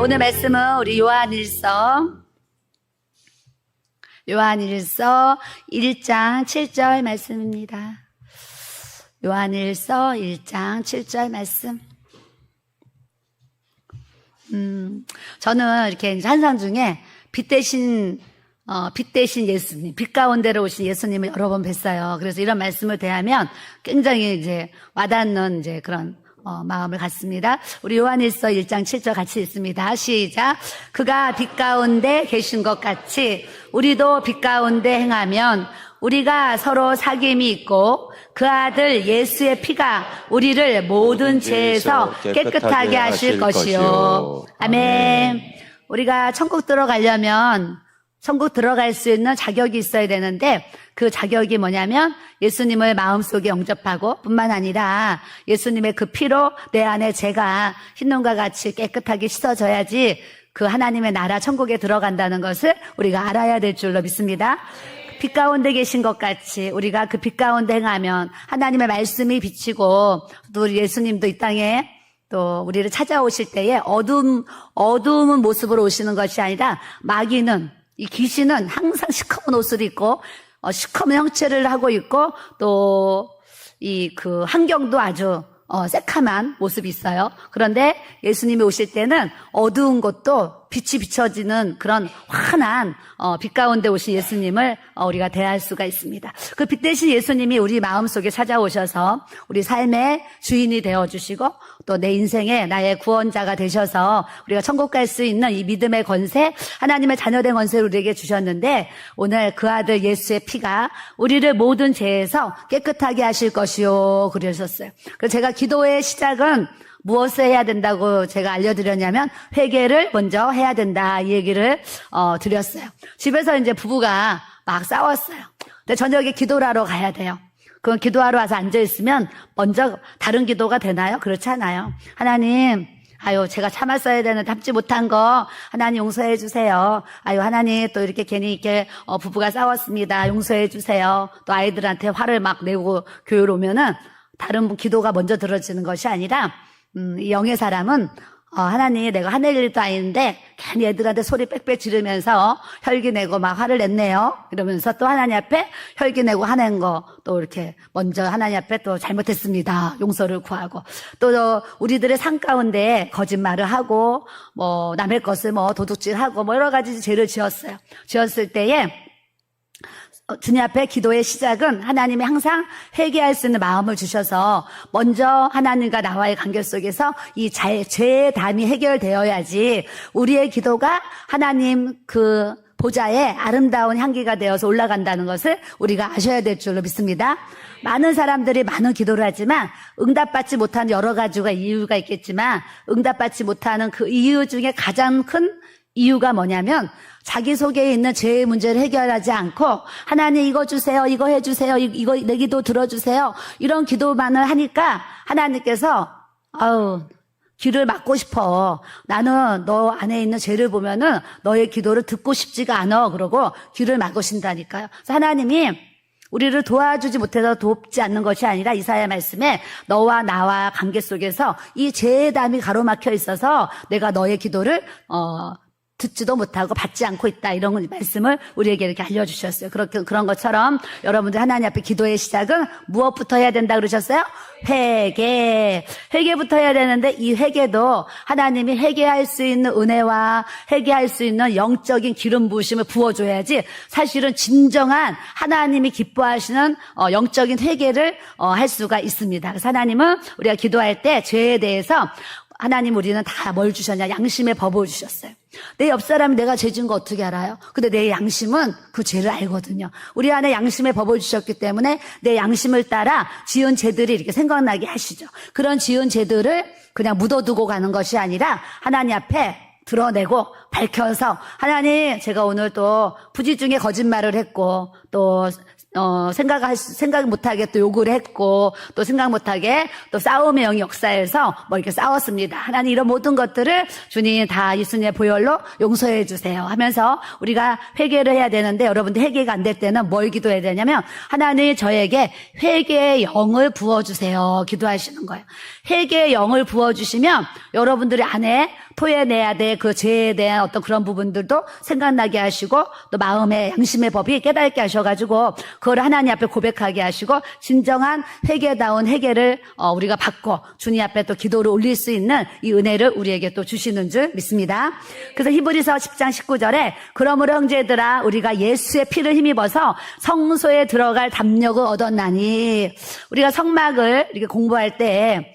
오늘 말씀은 우리 요한일서 1장 7절 말씀입니다. 요한일서 1장 7절 말씀. 저는 이렇게 환상 중에 빛 대신 예수님, 빛 가운데로 오신 예수님을 여러 번 뵀어요. 그래서 이런 말씀을 대하면 굉장히 이제 와닿는 이제 그런 마음을 갖습니다. 우리 요한일서 1장 7절 같이 읽습니다. 시작. 그가 빛 가운데 계신 것 같이 우리도 빛 가운데 행하면 우리가 서로 사귐이 있고 그 아들 예수의 피가 우리를 모든 죄에서 깨끗하게 하실 것이요. 아멘. 우리가 천국 들어가려면 천국 들어갈 수 있는 자격이 있어야 되는데 그 자격이 뭐냐면 예수님을 마음속에 영접하고 뿐만 아니라 예수님의 그 피로 내 안에 죄가 흰눈과 같이 깨끗하게 씻어져야지 그 하나님의 나라 천국에 들어간다는 것을 우리가 알아야 될 줄로 믿습니다. 빛 가운데 계신 것 같이 우리가 그 빛 가운데 행하면 하나님의 말씀이 비치고 또 우리 예수님도 이 땅에 또 우리를 찾아오실 때에 어두운 모습으로 오시는 것이 아니라 마귀는 이 귀신은 항상 시커먼 옷을 입고 시커먼 형체를 하고 있고 또 이 그 환경도 아주 새카만 모습이 있어요. 그런데 예수님이 오실 때는 어두운 곳도 빛이 비춰지는 그런 환한 빛 가운데 오신 예수님을 우리가 대할 수가 있습니다. 그 빛 대신 예수님이 우리 마음속에 찾아오셔서 우리 삶의 주인이 되어주시고 또 내 인생에 나의 구원자가 되셔서 우리가 천국 갈 수 있는 이 믿음의 권세, 하나님의 자녀된 권세를 우리에게 주셨는데 오늘 그 아들 예수의 피가 우리를 모든 죄에서 깨끗하게 하실 것이요 그러셨어요. 그래서 제가 기도의 시작은 무엇을 해야 된다고 제가 알려드렸냐면 회개를 먼저 해야 된다 이 얘기를 드렸어요. 집에서 이제 부부가 막 싸웠어요. 근데 저녁에 기도를 하러 가야 돼요. 그럼 기도하러 와서 앉아있으면 먼저 다른 기도가 되나요? 그렇지 않아요. 하나님, 제가 참았어야 되는데 참지 못한 거 하나님 용서해 주세요. 하나님 또 이렇게 괜히 이렇게 부부가 싸웠습니다. 용서해 주세요. 또 아이들한테 화를 막 내고 교회로 오면은 다른 분 기도가 먼저 들어지는 것이 아니라 이 영의 사람은 하나님 내가 화낼 일도 아닌데 괜히 애들한테 소리 빽빽 지르면서 혈기 내고 막 화를 냈네요. 이러면서 또 하나님 앞에 혈기 내고 화낸 거 또 이렇게 먼저 하나님 앞에 또 잘못했습니다. 용서를 구하고 또 우리들의 삶 가운데 거짓말을 하고 뭐 남의 것을 뭐 도둑질하고 뭐 여러 가지 죄를 지었어요. 지었을 때에 주님 앞에 기도의 시작은 하나님이 항상 회개할 수 있는 마음을 주셔서 먼저 하나님과 나와의 관계 속에서 이 죄의 담이 해결되어야지 우리의 기도가 하나님 그 보좌에 아름다운 향기가 되어서 올라간다는 것을 우리가 아셔야 될 줄로 믿습니다. 많은 사람들이 많은 기도를 하지만 응답받지 못하는 여러 가지가 이유가 있겠지만 응답받지 못하는 그 이유 중에 가장 큰 이유가 뭐냐면 자기 속에 있는 죄의 문제를 해결하지 않고 하나님 이거 주세요, 이거 해주세요, 이거 내 기도 들어주세요 이런 기도만을 하니까 하나님께서 귀를 막고 싶어. 나는 너 안에 있는 죄를 보면은 너의 기도를 듣고 싶지가 않아. 그러고 귀를 막으신다니까요. 그래서 하나님이 우리를 도와주지 못해서 돕지 않는 것이 아니라 이사야 말씀에 너와 나와 관계 속에서 이 죄의 담이 가로막혀 있어서 내가 너의 기도를 듣지도 못하고 받지 않고 있다. 이런 말씀을 우리에게 이렇게 알려주셨어요. 그런 것처럼 여러분들 하나님 앞에 기도의 시작은 무엇부터 해야 된다 그러셨어요? 회개부터 해야 되는데 이 회개도 하나님이 회개할 수 있는 은혜와 회개할 수 있는 영적인 기름 부으심을 부어줘야지 사실은 진정한 하나님이 기뻐하시는 영적인 회개를 할 수가 있습니다. 그래서 하나님은 우리가 기도할 때 죄에 대해서 하나님 우리는 다 뭘 주셨냐? 양심의 법을 주셨어요. 내 옆 사람이 내가 죄 지은 거 어떻게 알아요? 근데 내 양심은 그 죄를 알거든요. 우리 안에 양심의 법을 주셨기 때문에 내 양심을 따라 지은 죄들이 이렇게 생각나게 하시죠. 그런 지은 죄들을 그냥 묻어두고 가는 것이 아니라 하나님 앞에 드러내고 밝혀서 하나님 제가 오늘 또 부지 중에 거짓말을 했고 또 생각 못하게 또 욕을 했고 또 생각 못하게 또 싸움의 영이 역사해서 뭐 이렇게 싸웠습니다. 하나님 이런 모든 것들을 주님 다 예수님의 보혈로 용서해 주세요 하면서 우리가 회개를 해야 되는데 여러분들 회개가 안 될 때는 뭘 기도해야 되냐면 하나님 저에게 회개의 영을 부어주세요 기도하시는 거예요. 회개의 영을 부어주시면 여러분들의 안에 토해내야 될 그 죄에 대한 어떤 그런 부분들도 생각나게 하시고, 또 마음의 양심의 법이 깨닫게 하셔가지고 그걸 하나님 앞에 고백하게 하시고, 진정한 회개다운 회개를 우리가 받고 주님 앞에 또 기도를 올릴 수 있는 이 은혜를 우리에게 또 주시는 줄 믿습니다. 그래서 히브리서 10장 19절에 그러므로 형제들아 우리가 예수의 피를 힘입어서 성소에 들어갈 담력을 얻었나니, 우리가 성막을 이렇게 공부할 때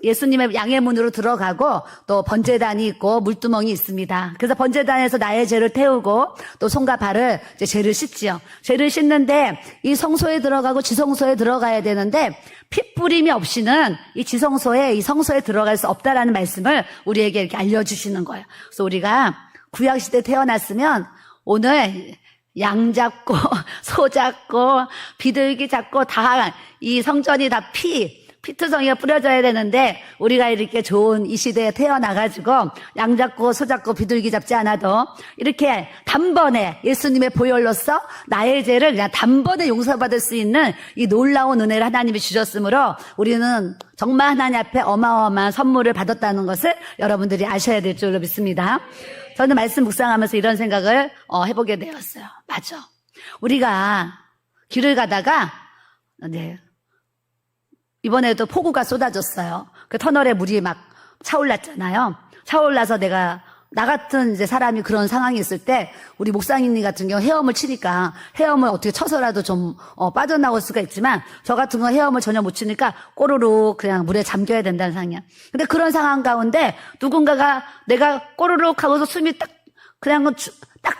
예수님의 양의 문으로 들어가고 또 번제단이 있고 물두멍이 있습니다. 그래서 번제단에서 나의 죄를 태우고 또 손과 발을 이제 죄를 씻지요. 죄를 씻는데 이 성소에 들어가고 지성소에 들어가야 되는데 피 뿌림이 없이는 이 지성소에, 이 성소에 들어갈 수 없다라는 말씀을 우리에게 이렇게 알려주시는 거예요. 그래서 우리가 구약시대에 태어났으면 오늘 양 잡고 소 잡고 비둘기 잡고 다 이 성전이 다 피투성이가 뿌려져야 되는데, 우리가 이렇게 좋은 이 시대에 태어나가지고 양 잡고 소 잡고 비둘기 잡지 않아도 이렇게 단번에 예수님의 보혈로서 나의 죄를 그냥 단번에 용서받을 수 있는 이 놀라운 은혜를 하나님이 주셨으므로 우리는 정말 하나님 앞에 어마어마한 선물을 받았다는 것을 여러분들이 아셔야 될 줄로 믿습니다. 저는 말씀 묵상하면서 이런 생각을 해보게 되었어요. 맞아. 우리가 길을 가다가 이번에도 폭우가 쏟아졌어요. 그 터널에 물이 막 차올랐잖아요. 차올라서 나 같은 이제 사람이 그런 상황이 있을 때, 우리 목사님 같은 경우 헤엄을 치니까 헤엄을 어떻게 쳐서라도 좀 빠져나올 수가 있지만, 저 같은 경우 헤엄을 전혀 못 치니까 꼬르륵 그냥 물에 잠겨야 된다는 상황이야. 근데 그런 상황 가운데 누군가가 내가 꼬르륵 하고서 숨이 딱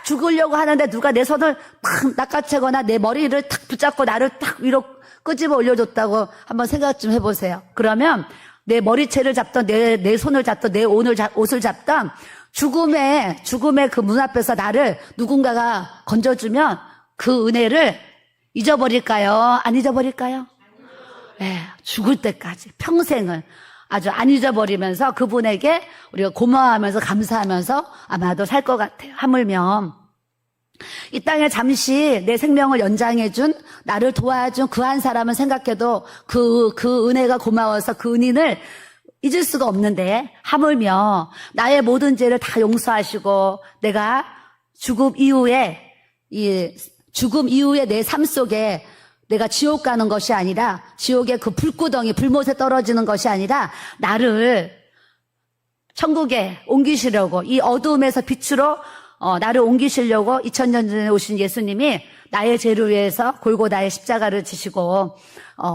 죽으려고 하는데 누가 내 손을 탁 낚아채거나 내 머리를 탁 붙잡고 나를 탁 위로 끄집어 올려줬다고 한번 생각 좀 해보세요. 그러면 내 머리채를 잡던, 내 손을 잡던, 내 옷을 잡던 죽음의 그 문 앞에서 나를 누군가가 건져주면 그 은혜를 잊어버릴까요? 안 잊어버릴까요? 네, 죽을 때까지 평생을 아주 안 잊어버리면서 그분에게 우리가 고마워하면서 감사하면서 아마도 살 것 같아요. 하물며 이 땅에 잠시 내 생명을 연장해준, 나를 도와준 그 한 사람은 생각해도 그 은혜가 고마워서 그 은인을 잊을 수가 없는데, 하물며 나의 모든 죄를 다 용서하시고 내가 죽음 이후에 내 삶 속에 내가 지옥 가는 것이 아니라, 지옥의 그 불구덩이 불못에 떨어지는 것이 아니라 나를 천국에 옮기시려고, 이 어두움에서 빛으로 나를 옮기시려고 2000년 전에 오신 예수님이 나의 죄를 위해서 골고다의 십자가를 지시고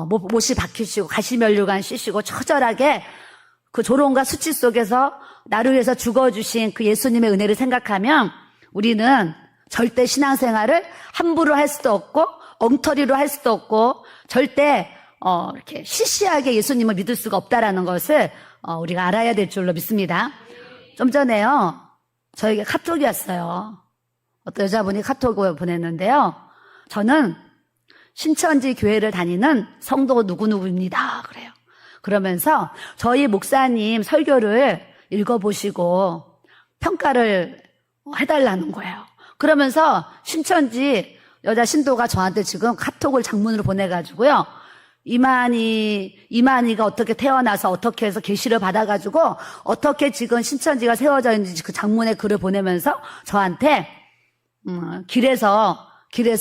못이 박히시고 가시면류관 씻으시고 처절하게 그 조롱과 수치 속에서 나를 위해서 죽어주신 그 예수님의 은혜를 생각하면 우리는 절대 신앙생활을 함부로 할 수도 없고 엉터리로 할 수도 없고 절대 이렇게 시시하게 예수님을 믿을 수가 없다라는 것을 우리가 알아야 될 줄로 믿습니다. 좀 전에요, 저에게 카톡이 왔어요. 어떤 여자분이 카톡을 보냈는데요. 저는 신천지 교회를 다니는 성도 누구누구입니다. 그래요. 그러면서 저희 목사님 설교를 읽어보시고 평가를 해달라는 거예요. 그러면서 신천지 여자 신도가 저한테 지금 카톡을 장문으로 보내가지고요. 이만희가 어떻게 태어나서 어떻게 해서 계시를 받아가지고 어떻게 지금 신천지가 세워져 있는지 그 장문의 글을 보내면서 저한테 길에서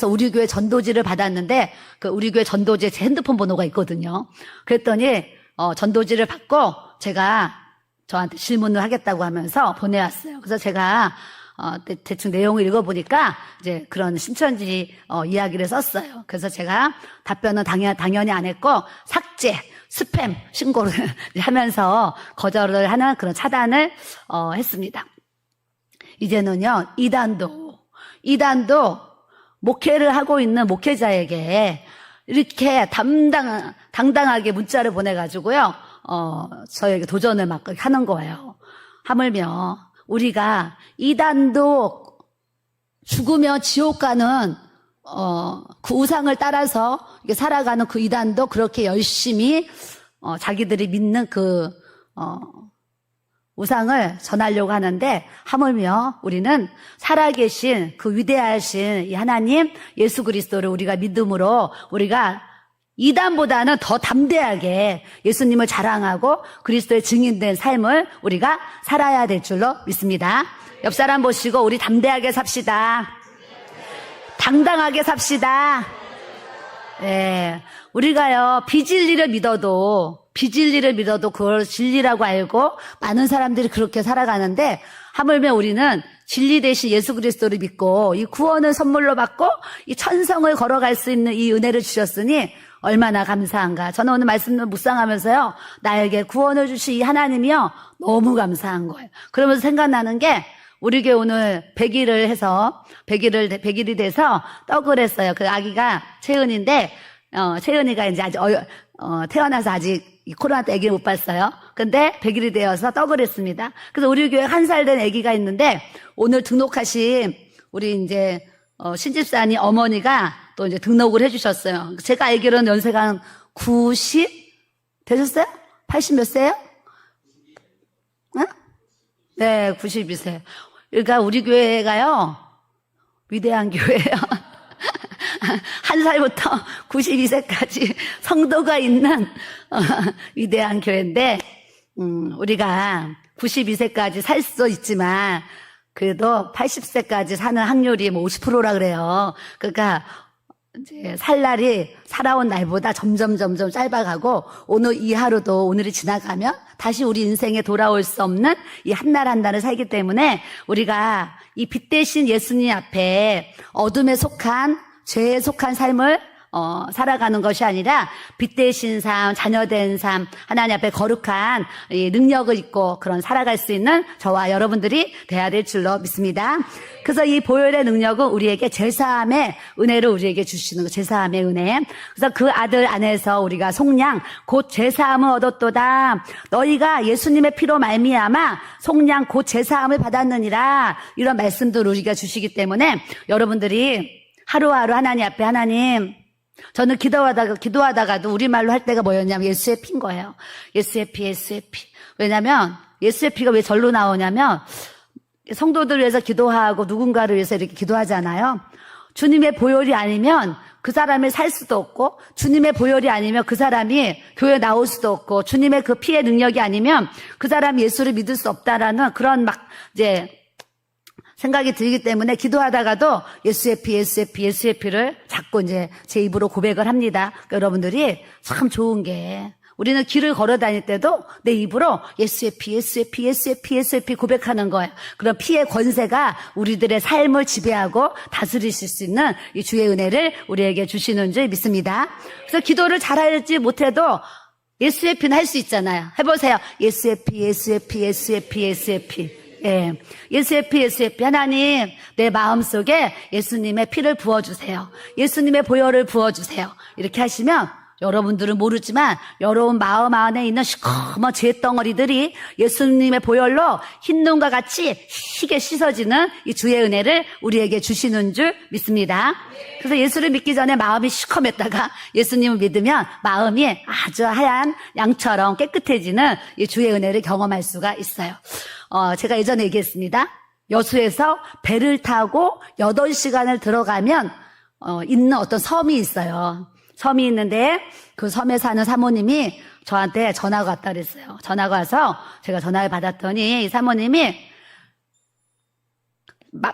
우리 교회 전도지를 받았는데 그 우리 교회 전도지에 제 핸드폰 번호가 있거든요. 그랬더니 전도지를 받고 제가 저한테 질문을 하겠다고 하면서 보내왔어요. 그래서 제가 대충 내용을 읽어보니까 이제 그런 신천지 이야기를 썼어요. 그래서 제가 답변은 당연히 안 했고 삭제, 스팸 신고를 하면서 거절을 하는 그런 차단을 했습니다. 이제는요, 이단도 목회를 하고 있는 목회자에게 이렇게 당당하게 문자를 보내가지고요, 저에게 도전을 막 하는 거예요. 하물며 우리가 이단도 죽으면 지옥 가는 그 우상을 따라서 살아가는 그 이단도 그렇게 열심히 자기들이 믿는 그 우상을 전하려고 하는데, 하물며 우리는 살아계신 그 위대하신 이 하나님 예수 그리스도를 우리가 믿음으로 우리가 이단보다는 더 담대하게 예수님을 자랑하고 그리스도의 증인된 삶을 우리가 살아야 될 줄로 믿습니다. 옆 사람 보시고 우리 담대하게 삽시다. 당당하게 삽시다. 네, 우리가요 비진리를 믿어도 그걸 진리라고 알고 많은 사람들이 그렇게 살아가는데 하물며 우리는 진리 대신 예수 그리스도를 믿고 이 구원을 선물로 받고 이 천성을 걸어갈 수 있는 이 은혜를 주셨으니 얼마나 감사한가. 저는 오늘 말씀을 묵상하면서요 나에게 구원을 주신 이 하나님이요 너무 감사한 거예요. 그러면서 생각나는 게 우리 교회 오늘 100일이 돼서 떡을 했어요. 그 아기가 채은인데 채은이가 이제 아직 태어나서 아직 코로나 때 아기를 못 봤어요. 근데 100일이 되어서 떡을 했습니다. 그래서 우리 교회 1살 된 아기가 있는데 오늘 등록하신 우리 이제 신집사님 어머니가 또 이제 등록을 해주셨어요. 제가 알기로는 연세가 한 90 되셨어요? 80 몇 세요? 응? 네, 92세. 그러니까 우리 교회가요 위대한 교회예요. 1살부터 92세까지 성도가 있는 위대한 교회인데 우리가 92세까지 살 수도 있지만 그래도 80세까지 사는 확률이 뭐 50%라 그래요. 그러니까 이제 살 날이 살아온 날보다 점점 짧아가고 오늘 이 하루도 오늘이 지나가면 다시 우리 인생에 돌아올 수 없는 이 한 날 한 날을 살기 때문에 우리가 이 빛 대신 예수님 앞에 어둠에 속한 죄에 속한 삶을 살아가는 것이 아니라 빛 대신 삶, 자녀된 삶, 하나님 앞에 거룩한 이 능력을 입고 그런 살아갈 수 있는 저와 여러분들이 돼야 될 줄로 믿습니다. 그래서 이 보혈의 능력은 우리에게 제사함의 은혜를 우리에게 주시는 거, 제사함의 은혜. 그래서 그 아들 안에서 우리가 속량 곧 제사함을 얻었도다. 너희가 예수님의 피로 말미암아 속량 곧 제사함을 받았느니라. 이런 말씀도 우리가 주시기 때문에 여러분들이 하루하루 하나님 앞에 하나님 저는 기도하다가도 우리말로 할 때가 뭐였냐면 예수의 피인 거예요. 예수의 피. 왜냐면 예수의 피가 왜 절로 나오냐면 성도들을 위해서 기도하고 누군가를 위해서 이렇게 기도하잖아요. 주님의 보혈이 아니면 그 사람이 살 수도 없고 주님의 보혈이 아니면 그 사람이 교회에 나올 수도 없고 주님의 그 피의 능력이 아니면 그 사람이 예수를 믿을 수 없다라는 그런 막 이제 생각이 들기 때문에 기도하다가도 예수의 피를 자꾸 이제 제 입으로 고백을 합니다. 그러니까 여러분들이 참 좋은 게 우리는 길을 걸어 다닐 때도 내 입으로 예수의 피 고백하는 거예요. 그런 피의 권세가 우리들의 삶을 지배하고 다스리실 수 있는 이 주의 은혜를 우리에게 주시는 줄 믿습니다. 그래서 기도를 잘할지 못해도 예수의 피는 할 수 있잖아요. 해보세요. 예수의 피. 예. 예수의 피. 하나님, 내 마음속에 예수님의 피를 부어주세요. 예수님의 보혈을 부어주세요. 이렇게 하시면 여러분들은 모르지만 여러분 마음 안에 있는 시커먼 죄덩어리들이 예수님의 보혈로 흰 눈과 같이 희게 씻어지는 이 주의 은혜를 우리에게 주시는 줄 믿습니다. 그래서 예수를 믿기 전에 마음이 시커맸다가 예수님을 믿으면 마음이 아주 하얀 양처럼 깨끗해지는 이 주의 은혜를 경험할 수가 있어요. 제가 예전에 얘기했습니다. 여수에서 배를 타고 8시간을 들어가면 있는 어떤 섬이 있어요. 섬이 있는데 그 섬에 사는 사모님이 저한테 전화가 왔다 그랬어요. 전화가 와서 제가 전화를 받았더니 이 사모님이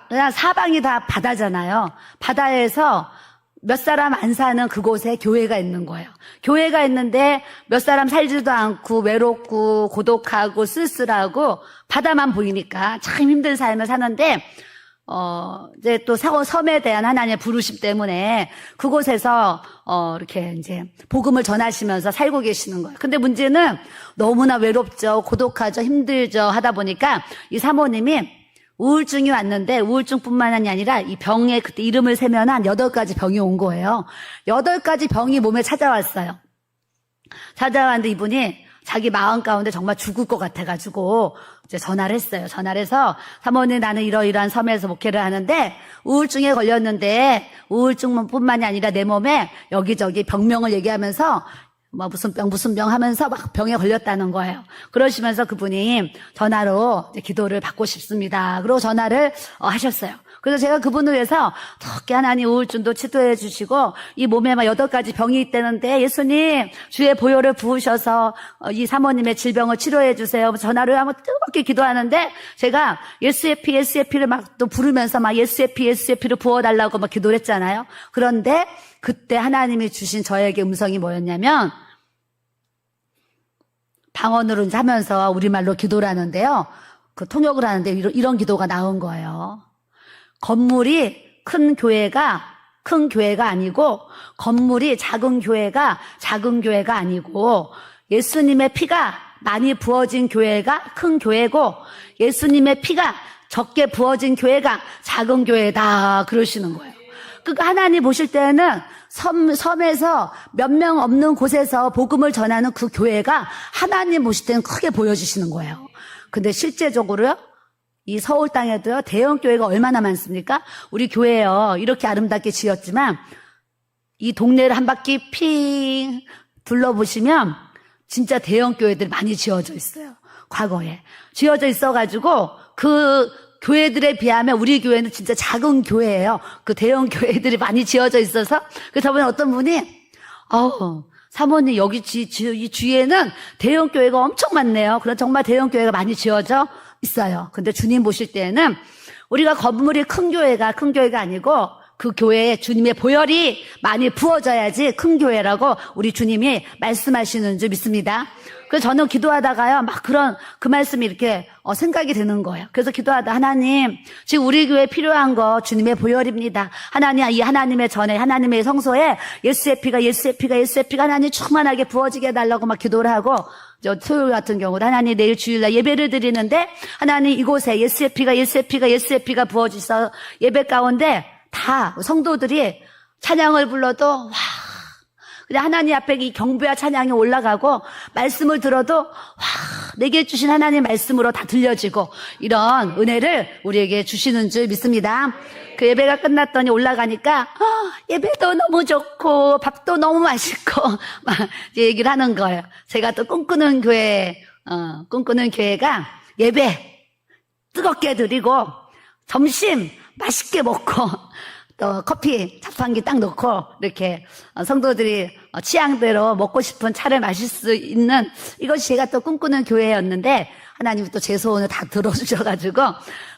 그냥 사방이 다 바다잖아요. 바다에서 몇 사람 안 사는 그곳에 교회가 있는 거예요. 교회가 있는데 몇 사람 살지도 않고 외롭고 고독하고 쓸쓸하고 바다만 보이니까 참 힘든 삶을 사는데 이제 또 섬에 대한 하나님의 부르심 때문에 그곳에서 이렇게 이제 복음을 전하시면서 살고 계시는 거예요. 근데 문제는 너무나 외롭죠, 고독하죠, 힘들죠 하다 보니까 이 사모님이 우울증이 왔는데 우울증뿐만이 아니라 이 병에 그때 이름을 세면 한 8가지 병이 온 거예요. 8가지 병이 몸에 찾아왔어요. 찾아왔는데 이분이 자기 마음 가운데 정말 죽을 것 같아가지고 이제 전화를 했어요. 전화를 해서 사모님 나는 이러이러한 섬에서 목회를 하는데 우울증에 걸렸는데 우울증뿐만이 아니라 내 몸에 여기저기 병명을 얘기하면서 뭐 무슨 병 하면서 막 병에 걸렸다는 거예요. 그러시면서 그분이 전화로 이제 기도를 받고 싶습니다. 그리고 전화를 하셨어요. 그래서 제가 그분을 위해서 덕게 하나님 우울증도 치료해 주시고 이 몸에 막 8가지 병이 있다는데 예수님 주의 보혈을 부으셔서 이 사모님의 질병을 치료해 주세요. 전화로 한번 뜨겁게 기도하는데 제가 예수의 피 예수의 피를 막 또 부르면서 막 예수의 피 예수의 피를 부어달라고 막 기도를 했잖아요. 그런데 그때 하나님이 주신 저에게 음성이 뭐였냐면 방언으로 이제 하면서 우리말로 기도를 하는데요. 그 통역을 하는데 이런 기도가 나온 거예요. 건물이 큰 교회가 아니고 건물이 작은 교회가 아니고 예수님의 피가 많이 부어진 교회가 큰 교회고 예수님의 피가 적게 부어진 교회가 작은 교회다 그러시는 거예요. 그러니까 하나님 보실 때는 섬에서 몇 명 없는 곳에서 복음을 전하는 그 교회가 하나님 보실 때는 크게 보여주시는 거예요. 근데 실제적으로요, 이 서울 땅에도요, 대형 교회가 얼마나 많습니까? 우리 교회요, 이렇게 아름답게 지었지만, 이 동네를 한 바퀴 핑 둘러보시면, 진짜 대형 교회들이 많이 지어져 있어요. 과거에. 지어져 있어가지고, 그 교회들에 비하면 우리 교회는 진짜 작은 교회예요. 그 대형 교회들이 많이 지어져 있어서. 그래서 저번에 어떤 분이 사모님 여기 이 주위에는 대형 교회가 엄청 많네요. 그럼 정말 대형 교회가 많이 지어져 있어요. 근데 주님 보실 때는 우리가 건물이 큰 교회가 아니고 그 교회에 주님의 보혈이 많이 부어져야지 큰 교회라고 우리 주님이 말씀하시는 줄 믿습니다. 그래서 저는 기도하다가요, 막 그 말씀이 이렇게 생각이 드는 거예요. 그래서 기도하다 하나님, 지금 우리 교회에 필요한 거 주님의 보혈입니다. 하나님, 이 하나님의 전에, 하나님의 성소에 예수의 피가 하나님 충만하게 부어지게 해달라고 막 기도를 하고, 저 토요일 같은 경우도 하나님 내일 주일날 예배를 드리는데 하나님 이곳에 예수의 피가 부어지서 예배 가운데 다 성도들이 찬양을 불러도 와, 그냥 하나님 앞에 이 경배와 찬양이 올라가고 말씀을 들어도 와, 내게 주신 하나님 말씀으로 다 들려지고 이런 은혜를 우리에게 주시는 줄 믿습니다. 그 예배가 끝났더니 올라가니까 예배도 너무 좋고 밥도 너무 맛있고 막 얘기를 하는 거예요. 제가 또 꿈꾸는 교회가 예배 뜨겁게 드리고 점심 맛있게 먹고 또 커피 자판기 딱 놓고 이렇게 성도들이 취향대로 먹고 싶은 차를 마실 수 있는 이것이 제가 또 꿈꾸는 교회였는데 하나님이 또 제 소원을 다 들어주셔가지고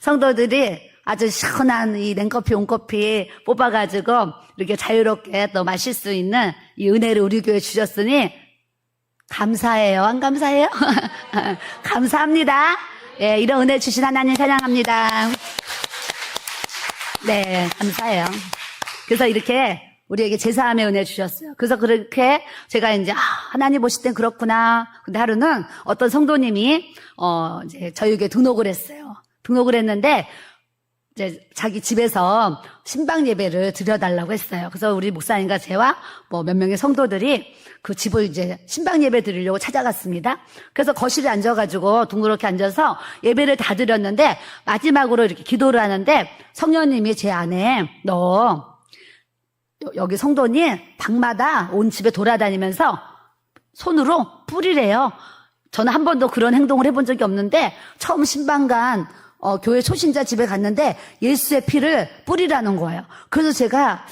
성도들이 아주 시원한 이 냉커피 온커피 뽑아가지고 이렇게 자유롭게 또 마실 수 있는 이 은혜를 우리 교회에 주셨으니 감사해요. 안 감사해요? 감사합니다. 예, 이런 은혜 주신 하나님 찬양합니다. 네, 감사해요. 그래서 이렇게 우리에게 제사함의 은혜 주셨어요. 그래서 그렇게 제가 이제 하나님 보실 땐 그렇구나. 근데 하루는 어떤 성도님이 이제 저희에게 등록을 했어요. 등록을 했는데 이제 자기 집에서 신방 예배를 드려달라고 했어요. 그래서 우리 목사님과 저와 뭐 몇 명의 성도들이 그 집을 이제 신방 예배 드리려고 찾아갔습니다. 그래서 거실에 앉아가지고 둥그렇게 앉아서 예배를 다 드렸는데 마지막으로 이렇게 기도를 하는데 성령님이 제 안에 너 여기 성도님 방마다 온 집에 돌아다니면서 손으로 뿌리래요. 저는 한 번도 그런 행동을 해본 적이 없는데 처음 신방간 교회 초신자 집에 갔는데 예수의 피를 뿌리라는 거예요. 그래서 제가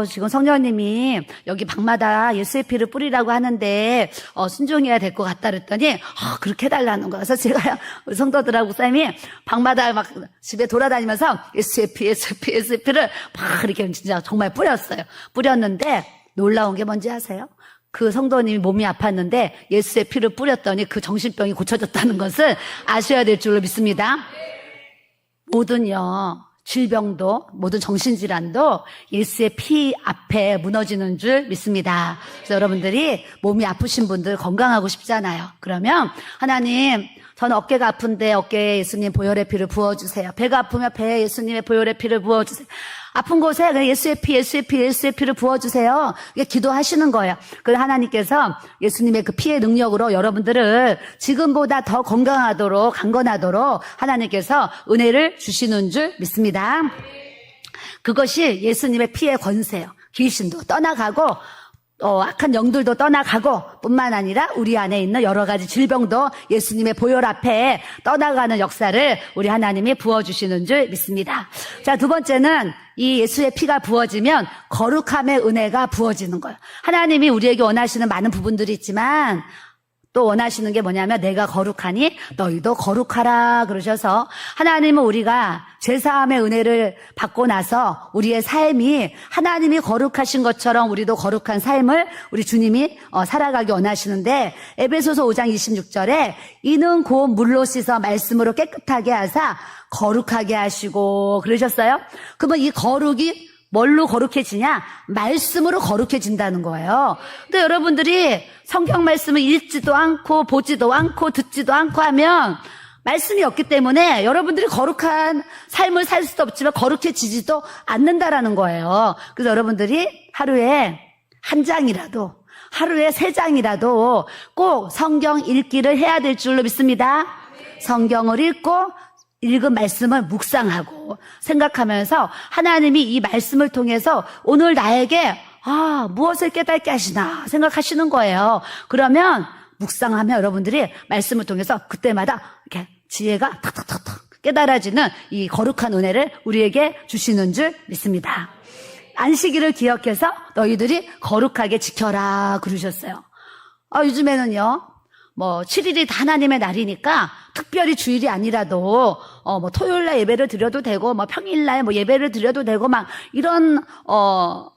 지금 성령님이 여기 방마다 예수의 피를 뿌리라고 하는데 순종해야 될 것 같다 그랬더니 그렇게 해달라는 거예요. 그래서 제가 성도들하고 쌤이 방마다 막 집에 돌아다니면서 예수의 피를 막 이렇게 진짜 정말 뿌렸어요. 뿌렸는데 놀라운 게 뭔지 아세요? 그 성도님이 몸이 아팠는데 예수의 피를 뿌렸더니 그 정신병이 고쳐졌다는 것을 아셔야 될 줄로 믿습니다. 모든요, 질병도, 모든 정신질환도 예수의 피 앞에 무너지는 줄 믿습니다. 그래서 여러분들이 몸이 아프신 분들 건강하고 싶잖아요. 그러면 하나님, 저는 어깨가 아픈데 어깨에 예수님 보혈의 피를 부어주세요. 배가 아프면 배에 예수님의 보혈의 피를 부어주세요. 아픈 곳에 그냥 예수의 피를 부어주세요. 이게 기도하시는 거예요. 그래서 하나님께서 예수님의 그 피의 능력으로 여러분들을 지금보다 더 건강하도록, 강건하도록 하나님께서 은혜를 주시는 줄 믿습니다. 그것이 예수님의 피의 권세예요. 귀신도 떠나가고 악한 영들도 떠나가고 뿐만 아니라 우리 안에 있는 여러 가지 질병도 예수님의 보혈 앞에 떠나가는 역사를 우리 하나님이 부어주시는 줄 믿습니다. 자, 두 번째는 이 예수의 피가 부어지면 거룩함의 은혜가 부어지는 거예요. 하나님이 우리에게 원하시는 많은 부분들이 있지만 또 원하시는 게 뭐냐면 내가 거룩하니 너희도 거룩하라 그러셔서 하나님은 우리가 죄사함의 은혜를 받고 나서 우리의 삶이 하나님이 거룩하신 것처럼 우리도 거룩한 삶을 우리 주님이 살아가기 원하시는데 에베소서 5장 26절에 이는 곧 물로 씻어 말씀으로 깨끗하게 하사 거룩하게 하시고 그러셨어요. 그러면 이 거룩이 뭘로 거룩해지냐? 말씀으로 거룩해진다는 거예요. 근데 여러분들이 성경 말씀을 읽지도 않고 보지도 않고 듣지도 않고 하면 말씀이 없기 때문에 여러분들이 거룩한 삶을 살 수도 없지만 거룩해지지도 않는다라는 거예요. 그래서 여러분들이 하루에 한 장이라도 하루에 3장이라도 꼭 성경 읽기를 해야 될 줄로 믿습니다. 성경을 읽고 읽은 말씀을 묵상하고 생각하면서 하나님이 이 말씀을 통해서 오늘 나에게 무엇을 깨닫게 하시나 생각하시는 거예요. 그러면 묵상하면 여러분들이 말씀을 통해서 그때마다 이렇게 지혜가 탁탁탁탁 깨달아지는 이 거룩한 은혜를 우리에게 주시는 줄 믿습니다. 안식일을 기억해서 너희들이 거룩하게 지켜라 그러셨어요. 요즘에는요. 7일이 다 하나님의 날이니까 특별히 주일이 아니라도 토요일날 예배를 드려도 되고 평일날 예배를 드려도 되고 이런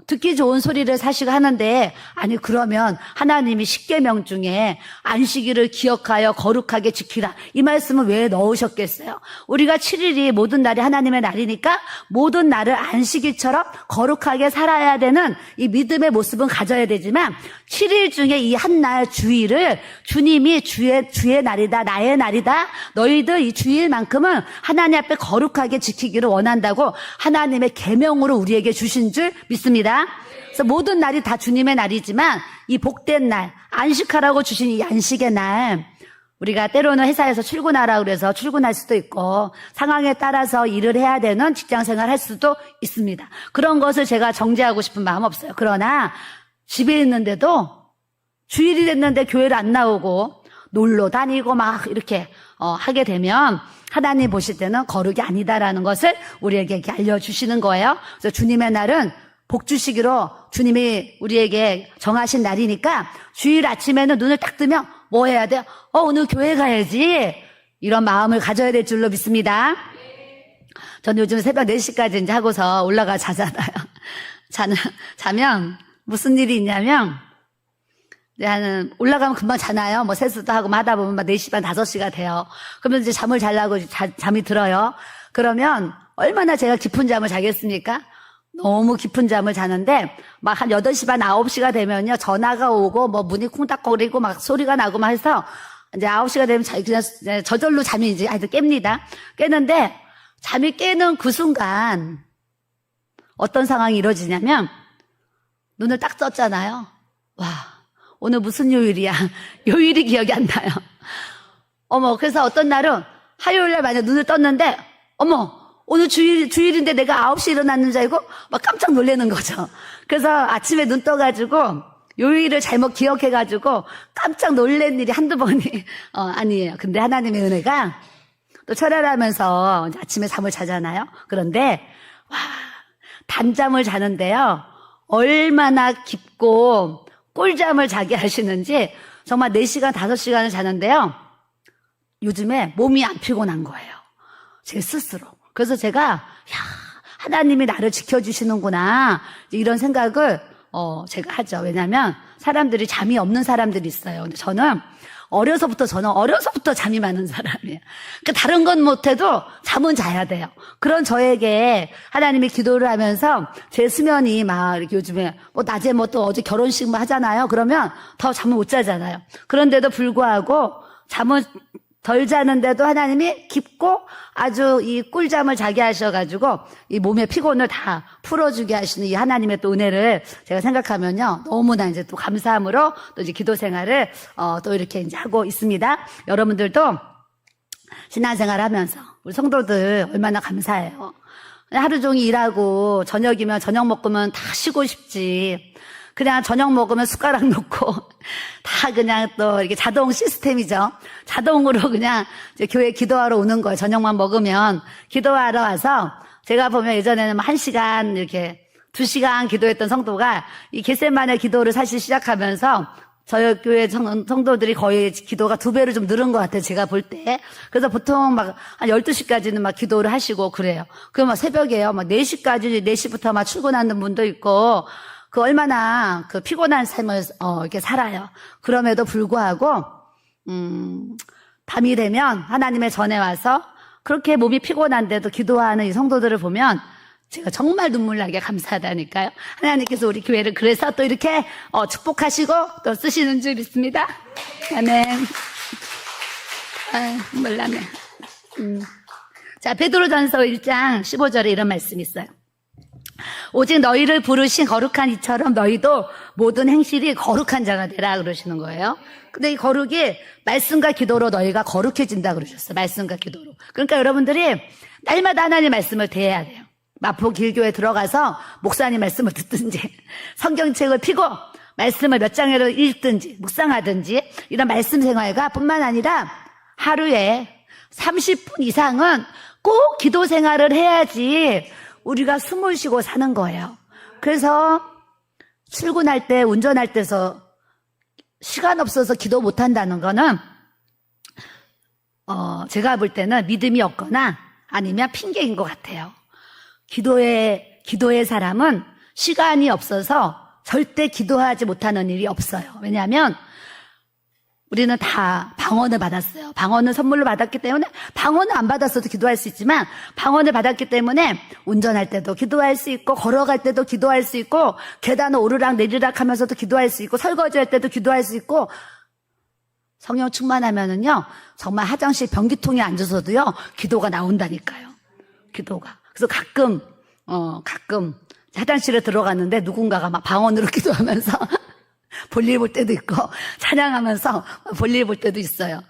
듣기 좋은 소리를 사실 하는데 아니 그러면 하나님이 십계명 중에 안식일을 기억하여 거룩하게 지키라 이 말씀을 왜 넣으셨겠어요? 우리가 7일이 모든 날이 하나님의 날이니까 모든 날을 안식일처럼 거룩하게 살아야 되는 이 믿음의 모습은 가져야 되지만 7일 중에 이 한 날 주일을 주님이 주의 날이다 나의 날이다 너희들 이 주일만큼은 하나님 앞에 거룩하게 지키기를 원한다고 하나님의 계명으로 우리에게 주신 줄 믿습니다. 그래서 모든 날이 다 주님의 날이지만 이 복된 날 안식하라고 주신 이 안식의 날 우리가 때로는 회사에서 출근하라고 그래서 출근할 수도 있고 상황에 따라서 일을 해야 되는 직장생활 할 수도 있습니다. 그런 것을 제가 정죄하고 싶은 마음 없어요. 그러나 집에 있는데도 주일이 됐는데 교회를 안 나오고 놀러 다니고 이렇게 하게 되면 하나님 보실 때는 거룩이 아니다라는 것을 우리에게 이렇게 알려주시는 거예요. 그래서 주님의 날은 복 주시기로 주님이 우리에게 정하신 날이니까 주일 아침에는 눈을 딱 뜨면 뭐 해야 돼요? 오늘 교회 가야지. 이런 마음을 가져야 될 줄로 믿습니다. 저는 요즘 새벽 4시까지 이제 하고서 올라가 자잖아요. 자면 무슨 일이 있냐면 올라가면 금방 자나요? 세수도 하고 하다 보면 4시 반, 5시가 돼요. 그러면 이제 잠을 자려고 잠이 들어요. 그러면 얼마나 제가 깊은 잠을 자겠습니까? 너무 깊은 잠을 자는데 한 8시 반, 9시가 되면요. 전화가 오고 문이 쿵닥거리고 소리가 나고 해서 이제 9시가 되면 그냥 저절로 잠이 이제 깹니다. 깨는데 잠이 깨는 그 순간 어떤 상황이 이루어지냐면 눈을 딱 떴잖아요. 와. 오늘 무슨 요일이야? 요일이 기억이 안 나요. 그래서 어떤 날은 화요일날 만약 눈을 떴는데, 오늘 주일인데 내가 9시에 일어났는 줄 알고 깜짝 놀라는 거죠. 그래서 아침에 눈 떠가지고 요일을 잘못 기억해가지고 깜짝 놀란 일이 한두 번이 아니에요. 근데 하나님의 은혜가 또 철야하면서 아침에 잠을 자잖아요. 그런데 단잠을 자는데요. 얼마나 깊고 꿀잠을 자게 하시는지 정말 4시간, 5시간을 자는데요. 요즘에 몸이 안 피곤한 거예요. 제 스스로. 그래서 제가 하나님이 나를 지켜주시는구나 이런 생각을 제가 하죠. 왜냐하면 사람들이 잠이 없는 사람들이 있어요. 근데 저는 어려서부터 잠이 많은 사람이에요. 그러니까 다른 건 못해도 잠은 자야 돼요. 그런 저에게 하나님이 기도를 하면서 제 수면이 이렇게 요즘에 낮에 또 어제 결혼식 하잖아요. 그러면 더 잠을 못 자잖아요. 그런데도 불구하고 잠은 덜 자는데도 하나님이 깊고 아주 이 꿀잠을 자게 하셔가지고 이 몸의 피곤을 다 풀어주게 하시는 이 하나님의 또 은혜를 제가 생각하면요. 너무나 이제 또 감사함으로 또 이제 기도 생활을 또 이렇게 이제 하고 있습니다. 여러분들도 신앙생활 하면서 우리 성도들 얼마나 감사해요. 하루 종일 일하고 저녁이면 저녁 먹고면 다 쉬고 싶지. 그냥 저녁 먹으면 숟가락 놓고 다 그냥 또 이렇게 자동 시스템이죠. 자동으로 그냥 이제 교회 기도하러 오는 거예요. 저녁만 먹으면 기도하러 와서 제가 보면 예전에는 1시간 이렇게 2시간 기도했던 성도가 이 겟세마네 기도를 사실 시작하면서 저희 교회 성도들이 거의 기도가 2배로 좀 늘은 것 같아요. 제가 볼 때. 그래서 보통 막 한 12시까지는 막 기도를 하시고 그래요. 그럼 막 새벽에요. 막 4시까지, 4시부터 막 출근하는 분도 있고, 그 얼마나 그 피곤한 삶을, 이렇게 살아요. 그럼에도 불구하고, 밤이 되면 하나님의 전에 와서 그렇게 몸이 피곤한데도 기도하는 이 성도들을 보면 제가 정말 눈물 나게 감사하다니까요. 하나님께서 우리 교회를 그래서 또 이렇게 축복하시고 또 쓰시는 줄 믿습니다. 아멘. 눈물 나네. 자, 베드로전서 1장 15절에 이런 말씀이 있어요. 오직 너희를 부르신 거룩한 이처럼 너희도 모든 행실이 거룩한 자가 되라 그러시는 거예요. 근데 이 거룩이 말씀과 기도로 너희가 거룩해진다 그러셨어요. 말씀과 기도로. 그러니까 여러분들이 날마다 하나님의 말씀을 대해야 돼요. 마포 길교에 들어가서 목사님 말씀을 듣든지 성경책을 펴고 말씀을 몇 장으로 읽든지 묵상하든지 이런 말씀 생활가 뿐만 아니라 하루에 30분 이상은 꼭 기도 생활을 해야지 우리가 숨을 쉬고 사는 거예요. 그래서 출근할 때 운전할 때서 시간 없어서 기도 못 한다는 거는 제가 볼 때는 믿음이 없거나 아니면 핑계인 것 같아요. 기도의 사람은 시간이 없어서 절대 기도하지 못하는 일이 없어요. 왜냐하면 우리는 다 방언을 받았어요. 방언을 선물로 받았기 때문에 방언을 안 받았어도 기도할 수 있지만 방언을 받았기 때문에 운전할 때도 기도할 수 있고 걸어갈 때도 기도할 수 있고 계단을 오르락 내리락 하면서도 기도할 수 있고 설거지할 때도 기도할 수 있고 성령 충만하면은요 정말 화장실 변기통에 앉아서도요 기도가 나온다니까요. 기도가. 그래서 가끔 화장실에 들어갔는데 누군가가 막 방언으로 기도하면서 볼일 볼 때도 있고 찬양하면서 볼일 볼 때도 있어요.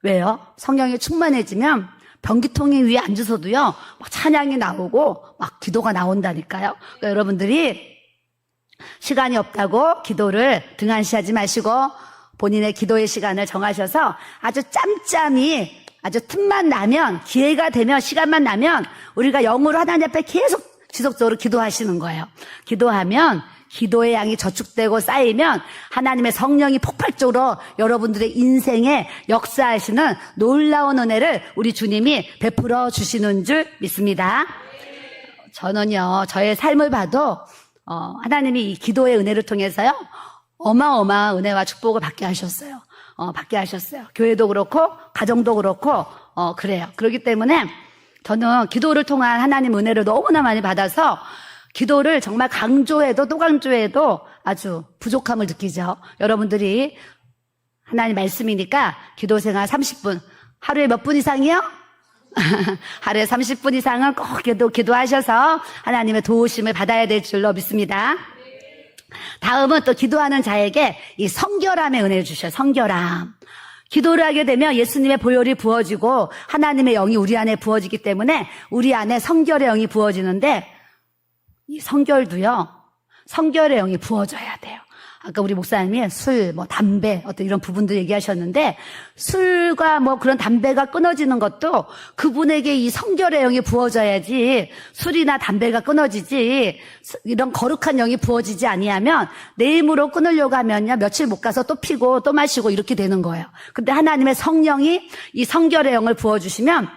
왜요? 성령이 충만해지면 변기통이 위에 앉아서도요 막 찬양이 나오고 막 기도가 나온다니까요. 그러니까 여러분들이 시간이 없다고 기도를 등한시하지 마시고 본인의 기도의 시간을 정하셔서 아주 짬짬이 아주 틈만 나면 기회가 되면 시간만 나면 우리가 영으로 하나님 앞에 계속 지속적으로 기도하시는 거예요. 기도하면 기도의 양이 저축되고 쌓이면 하나님의 성령이 폭발적으로 여러분들의 인생에 역사하시는 놀라운 은혜를 우리 주님이 베풀어 주시는 줄 믿습니다. 저는요 저의 삶을 봐도 하나님이 이 기도의 은혜를 통해서요 어마어마한 은혜와 축복을 받게 하셨어요. 받게 하셨어요. 교회도 그렇고 가정도 그렇고 그래요. 그렇기 때문에 저는 기도를 통한 하나님 은혜를 너무나 많이 받아서 기도를 정말 강조해도 또 강조해도 아주 부족함을 느끼죠. 여러분들이 하나님 말씀이니까 기도 생활 30분 하루에 몇 분 이상이요? 하루에 30분 이상은 꼭 기도하셔서 하나님의 도우심을 받아야 될 줄로 믿습니다. 다음은 또 기도하는 자에게 이 성결함의 은혜를 주셔요. 성결함. 기도를 하게 되면 예수님의 보혈이 부어지고 하나님의 영이 우리 안에 부어지기 때문에 우리 안에 성결의 영이 부어지는데 이 성결도요. 성결의 영이 부어져야 돼요. 아까 우리 목사님이 술, 담배 어떤 이런 부분도 얘기하셨는데 술과 그런 담배가 끊어지는 것도 그분에게 이 성결의 영이 부어져야지 술이나 담배가 끊어지지 이런 거룩한 영이 부어지지 아니하면 내 힘으로 끊으려고 하면요 며칠 못 가서 또 피고 또 마시고 이렇게 되는 거예요. 근데 하나님의 성령이 이 성결의 영을 부어주시면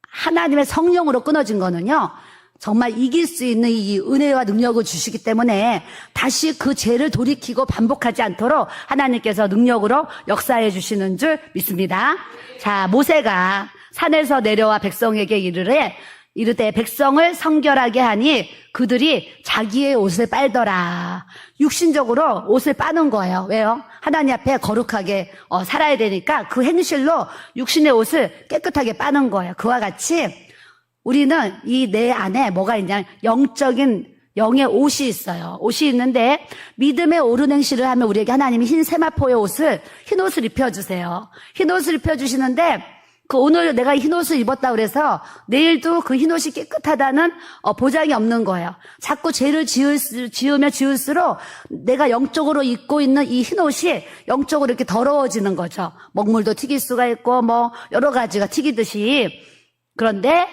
하나님의 성령으로 끊어진 거는요 정말 이길 수 있는 이 은혜와 능력을 주시기 때문에 다시 그 죄를 돌이키고 반복하지 않도록 하나님께서 능력으로 역사해 주시는 줄 믿습니다. 자, 모세가 산에서 내려와 백성에게 이르되 백성을 성결하게 하니 그들이 자기의 옷을 빨더라. 육신적으로 옷을 빠는 거예요. 왜요? 하나님 앞에 거룩하게 살아야 되니까 그 행실로 육신의 옷을 깨끗하게 빠는 거예요. 그와 같이 우리는 이 내 안에 뭐가 있냐 영적인 영의 옷이 있어요. 옷이 있는데 믿음의 옳은 행실을 하면 우리에게 하나님이 흰 세마포의 흰 옷을 입혀주세요. 흰 옷을 입혀주시는데 오늘 내가 흰 옷을 입었다 그래서 내일도 그 흰 옷이 깨끗하다는 보장이 없는 거예요. 자꾸 죄를 지으면 지을수록 내가 영적으로 입고 있는 이 흰 옷이 영적으로 이렇게 더러워지는 거죠. 먹물도 튀길 수가 있고 뭐 여러 가지가 튀기듯이. 그런데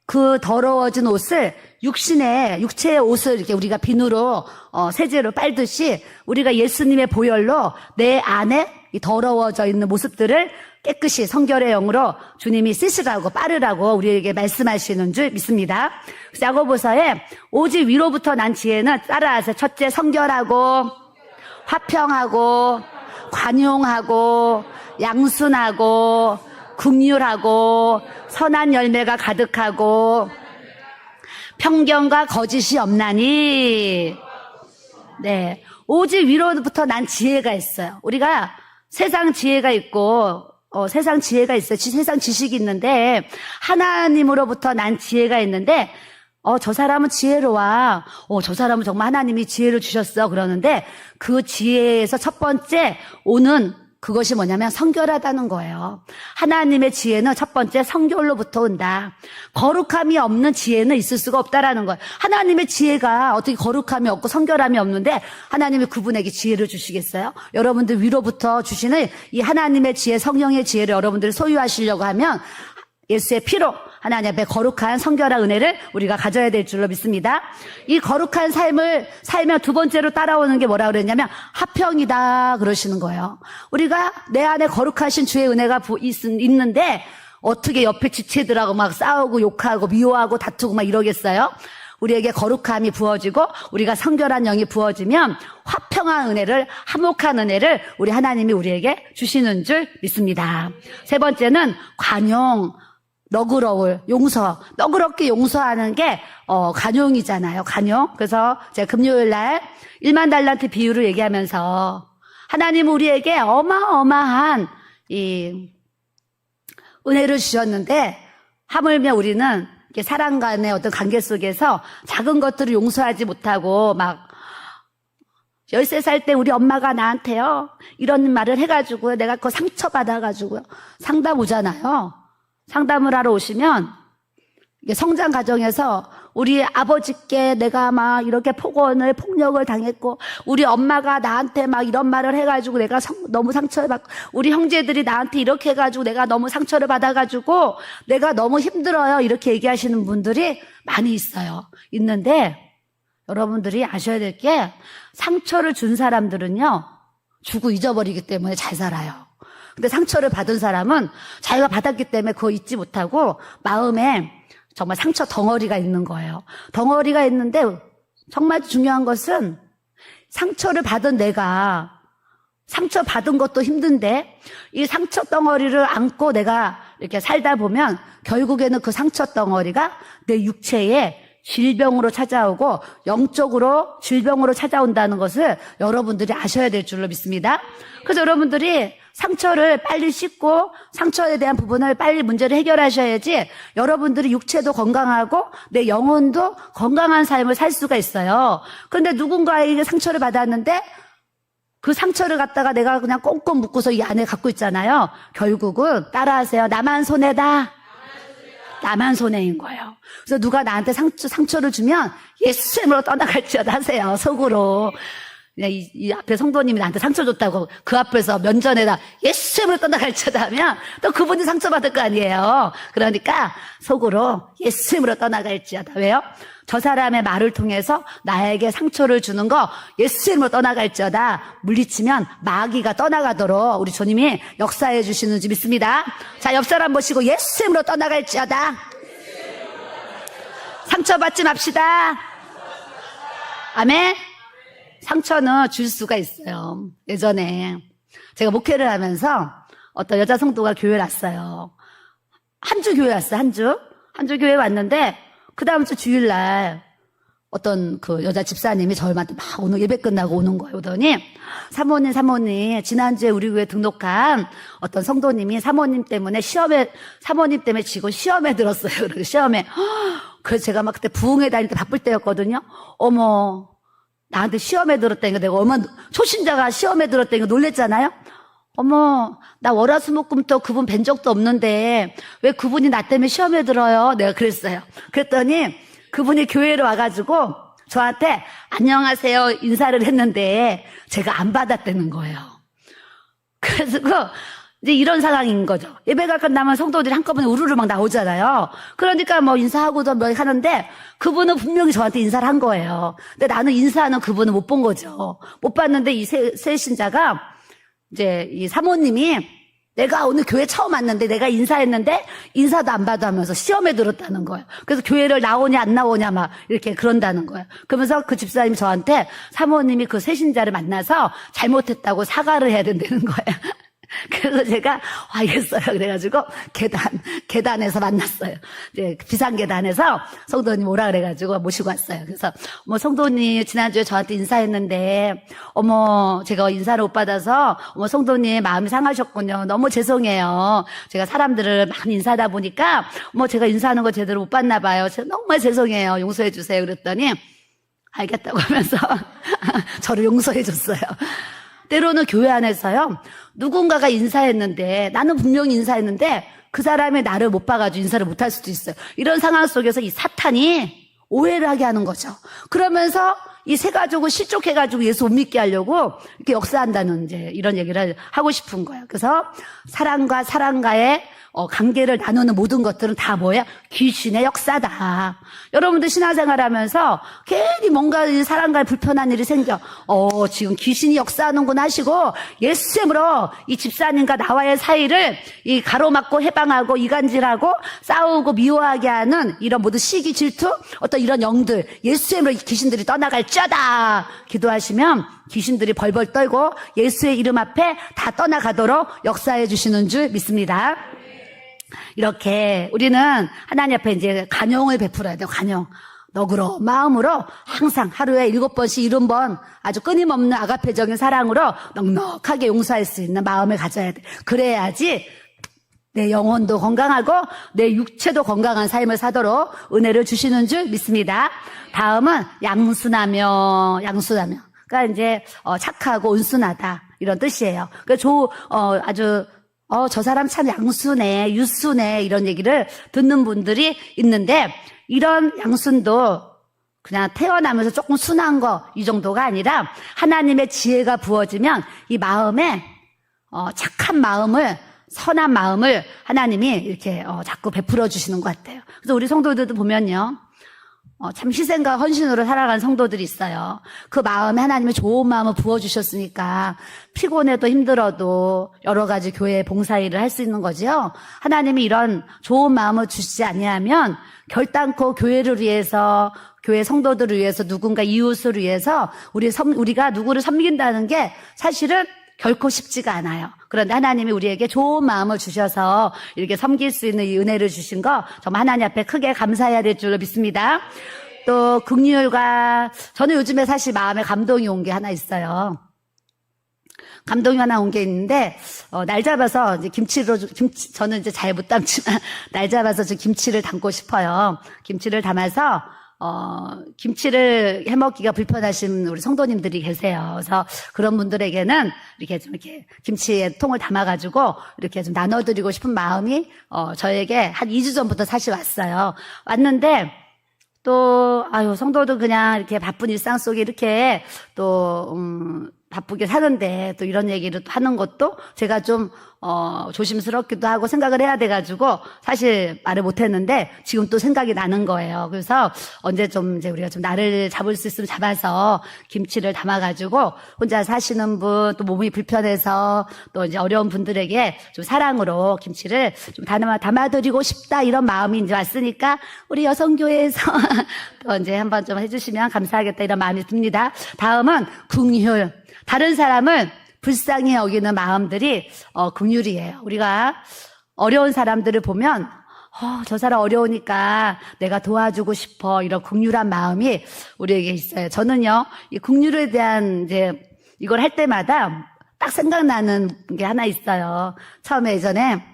그 더러워진 옷을 육체의 옷을 이렇게 우리가 비누로 세제로 빨듯이 우리가 예수님의 보혈로 내 안에 이 더러워져 있는 모습들을 깨끗이 성결의 영으로 주님이 씻으라고 빠르라고 우리에게 말씀하시는 줄 믿습니다. 야고보서에 오직 위로부터 난 지혜는 따라하세요. 첫째, 성결하고 화평하고 관용하고 양순하고 긍휼하고 선한 열매가 가득하고 편견과 거짓이 없나니. 네, 오직 위로부터 난 지혜가 있어요. 우리가 세상 지혜가 있고 세상 지혜가 있어요. 세상 지식이 있는데 하나님으로부터 난 지혜가 있는데 저 사람은 지혜로워. 저 사람은 정말 하나님이 지혜를 주셨어. 그러는데 그 지혜에서 첫 번째 오는 그것이 뭐냐면 성결하다는 거예요. 하나님의 지혜는 첫 번째 성결로부터 온다. 거룩함이 없는 지혜는 있을 수가 없다라는 거예요. 하나님의 지혜가 어떻게 거룩함이 없고 성결함이 없는데 하나님이 그분에게 지혜를 주시겠어요? 여러분들 위로부터 주시는 이 하나님의 지혜, 성령의 지혜를 여러분들이 소유하시려고 하면 예수의 피로 하나님 앞에 거룩한 성결한 은혜를 우리가 가져야 될 줄로 믿습니다. 이 거룩한 삶을 살면 두 번째로 따라오는 게 뭐라 그랬냐면 화평이다 그러시는 거예요. 우리가 내 안에 거룩하신 주의 은혜가 있는데 어떻게 옆에 지체들하고 막 싸우고 욕하고 미워하고 다투고 막 이러겠어요? 우리에게 거룩함이 부어지고 우리가 성결한 영이 부어지면 화평한 은혜를, 화목한 은혜를 우리 하나님이 우리에게 주시는 줄 믿습니다. 세 번째는 관용, 너그러울, 용서. 너그럽게 용서하는 게 관용이잖아요. 관용. 그래서 제가 금요일 날 1만 달란트 비유를 얘기하면서 하나님 우리에게 어마어마한 이 은혜를 주셨는데 하물며 우리는 사람 간의 어떤 관계 속에서 작은 것들을 용서하지 못하고 막 13살 때 우리 엄마가 나한테요 이런 말을 해가지고 내가 그거 상처받아가지고요 상담 오잖아요. 상담을 하러 오시면 성장 과정에서 우리 아버지께 내가 막 이렇게 폭력을 당했고 우리 엄마가 나한테 막 이런 말을 해가지고 내가 너무 상처를 받고 우리 형제들이 나한테 이렇게 해가지고 내가 너무 상처를 받아가지고 내가 너무 힘들어요 이렇게 얘기하시는 분들이 많이 있는데 여러분들이 아셔야 될 게 상처를 준 사람들은요 주고 잊어버리기 때문에 잘 살아요. 근데 상처를 받은 사람은 자기가 받았기 때문에 그거 잊지 못하고 마음에 정말 상처 덩어리가 있는 거예요. 덩어리가 있는데 정말 중요한 것은 상처를 받은 내가 상처받은 것도 힘든데 이 상처 덩어리를 안고 내가 이렇게 살다 보면 결국에는 그 상처 덩어리가 내 육체에 질병으로 찾아오고 영적으로 질병으로 찾아온다는 것을 여러분들이 아셔야 될 줄로 믿습니다. 그래서 여러분들이 상처를 빨리 씻고 상처에 대한 부분을 빨리 문제를 해결하셔야지 여러분들이 육체도 건강하고 내 영혼도 건강한 삶을 살 수가 있어요. 그런데 누군가에게 상처를 받았는데 그 상처를 갖다가 내가 그냥 꽁꽁 묶고서 이 안에 갖고 있잖아요. 결국은 따라하세요. 나만 손해다. 나만 손해인 거예요. 그래서 누가 나한테 상처를 주면 예수님으로 떠나갈지어다 하세요. 속으로. 이 앞에 성도님이 나한테 상처 줬다고 그 앞에서 면전에다 예수님으로 떠나갈지어다 하면 또 그분이 상처받을 거 아니에요. 그러니까 속으로 예수님으로 떠나갈지어다. 왜요? 저 사람의 말을 통해서 나에게 상처를 주는 거 예수님으로 떠나갈지어다 물리치면 마귀가 떠나가도록 우리 주님이 역사해 주시는지 믿습니다. 자, 옆 사람 보시고 예수님으로 떠나갈지어다. 상처받지 맙시다. 아멘. 상처는 줄 수가 있어요. 예전에 제가 목회를 하면서 어떤 여자 성도가 교회에 왔어요. 한 주 교회 왔어요. 한 주 교회 왔는데 그 다음 주 주일날 어떤 그 여자 집사님이 저한테 막 오늘 예배 끝나고 오는 거예요. 오더니 사모님 지난주에 우리 교회 등록한 어떤 성도님이 사모님 때문에 지고 시험에 들었어요. 그래서 시험에 그래서 제가 막 그때 부흥회 다닐 때 바쁠 때였거든요. 어머 나한테 시험에 들었다니까 내가 얼마나 초신자가 시험에 들었다니까 놀랬잖아요. 어머, 나 월화수목금토 그분 뵌 적도 없는데 왜 그분이 나 때문에 시험에 들어요? 내가 그랬어요. 그랬더니 그분이 교회로 와가지고 저한테 안녕하세요 인사를 했는데 제가 안 받았다는 거예요. 그래서 이제 이런 상황인 거죠. 예배가 끝나면 성도들이 한꺼번에 우르르 막 나오잖아요. 그러니까 뭐 인사하고도 뭐 하는데 그분은 분명히 저한테 인사를 한 거예요. 근데 나는 인사하는 그분은 못 본 거죠. 못 봤는데 이 새 신자가 이제 이 사모님이 내가 오늘 교회 처음 왔는데 내가 인사했는데 인사도 안 받아 하면서 시험에 들었다는 거예요. 그래서 교회를 나오냐 안 나오냐 막 이렇게 그런다는 거예요. 그러면서 그 집사님이 저한테 사모님이 그 새신자를 만나서 잘못했다고 사과를 해야 된다는 거예요. 그래서 제가 알겠어요. 그래가지고 계단에서 만났어요. 이제 비상계단에서 성도님 오라 그래가지고 모시고 왔어요. 그래서 뭐 성도님 지난주에 저한테 인사했는데 어머 제가 인사를 못 받아서 어머 성도님 마음이 상하셨군요. 너무 죄송해요. 제가 사람들을 많이 인사하다 보니까 뭐 제가 인사하는 거 제대로 못 봤나 봐요. 제가 정말 죄송해요. 용서해 주세요. 그랬더니 알겠다고 하면서 저를 용서해 줬어요. 때로는 교회 안에서요, 누군가가 인사했는데, 나는 분명히 인사했는데, 그 사람이 나를 못 봐가지고 인사를 못 할 수도 있어요. 이런 상황 속에서 이 사탄이 오해를 하게 하는 거죠. 그러면서 이 세 가족을 실족해가지고 예수 못 믿게 하려고 이렇게 역사한다는 이제 이런 얘기를 하고 싶은 거예요. 그래서 사랑과 사랑과의 관계를 나누는 모든 것들은 다 뭐야? 귀신의 역사다. 여러분들 신앙생활 하면서 괜히 뭔가 사람과의 불편한 일이 생겨. 지금 귀신이 역사하는구나 하시고 예수님으로 이 집사님과 나와의 사이를 이 가로막고 해방하고 이간질하고 싸우고 미워하게 하는 이런 모든 시기 질투 어떤 이런 영들 예수님으로 이 귀신들이 떠나갈지어다 기도하시면 귀신들이 벌벌 떨고 예수의 이름 앞에 다 떠나가도록 역사해 주시는 줄 믿습니다. 이렇게 우리는 하나님 앞에 이제 간용을 베풀어야 돼요. 간용. 너그러운 마음으로 항상 하루에 7번씩 70번 아주 끊임없는 아가페적인 사랑으로 넉넉하게 용서할 수 있는 마음을 가져야 돼. 그래야지 내 영혼도 건강하고 내 육체도 건강한 삶을 사도록 은혜를 주시는 줄 믿습니다. 다음은 양순하며. 그러니까 이제 착하고 온순하다 이런 뜻이에요. 그러니까 아주 저 사람 참 양순해, 유순해 이런 얘기를 듣는 분들이 있는데 이런 양순도 그냥 태어나면서 조금 순한 거 이 정도가 아니라 하나님의 지혜가 부어지면 이 마음에 착한 마음을 선한 마음을 하나님이 이렇게 자꾸 베풀어 주시는 것 같아요. 그래서 우리 성도들도 보면요. 참 희생과 헌신으로 살아가는 성도들이 있어요. 그 마음에 하나님이 좋은 마음을 부어주셨으니까 피곤해도 힘들어도 여러 가지 교회 봉사일을 할 수 있는 거죠. 하나님이 이런 좋은 마음을 주시지 아니하면 결단코 교회를 위해서 교회 성도들을 위해서 누군가 이웃을 위해서 우리가 누구를 섬긴다는 게 사실은 결코 쉽지가 않아요. 그런데 하나님이 우리에게 좋은 마음을 주셔서 이렇게 섬길 수 있는 이 은혜를 주신 거 정말 하나님 앞에 크게 감사해야 될 줄로 믿습니다. 또 긍휼과 저는 요즘에 사실 마음에 감동이 온 게 하나 있어요. 감동이 하나 온 게 있는데 날 잡아서 이제 김치 저는 이제 잘 못 담지만 날 잡아서 좀 김치를 담고 싶어요. 김치를 담아서 김치를 해먹기가 불편하신 우리 성도님들이 계세요. 그래서 그런 분들에게는 이렇게 김치에 통을 담아가지고 이렇게 좀 나눠드리고 싶은 마음이, 저에게 한 2주 전부터 사실 왔어요. 왔는데, 성도도 그냥 이렇게 바쁜 일상 속에 이렇게 바쁘게 사는데 또 이런 얘기를 또 하는 것도 제가 좀 조심스럽기도 하고 생각을 해야 돼가지고 사실 말을 못했는데 지금 또 생각이 나는 거예요. 그래서 언제 좀 이제 우리가 좀 날을 잡을 수 있으면 잡아서 김치를 담아가지고 혼자 사시는 분 또 몸이 불편해서 또 이제 어려운 분들에게 좀 사랑으로 김치를 좀 담아드리고 싶다 이런 마음이 이제 왔으니까 우리 여성교회에서 또 이제 한번 좀 해주시면 감사하겠다 이런 마음이 듭니다. 다음은 긍휼. 다른 사람을 불쌍히 여기는 마음들이 긍휼이에요. 우리가 어려운 사람들을 보면 저 사람 어려우니까 내가 도와주고 싶어 이런 긍휼한 마음이 우리에게 있어요. 저는요 이 긍휼에 대한 이제 이걸 할 때마다 딱 생각나는 게 하나 있어요. 처음에 예전에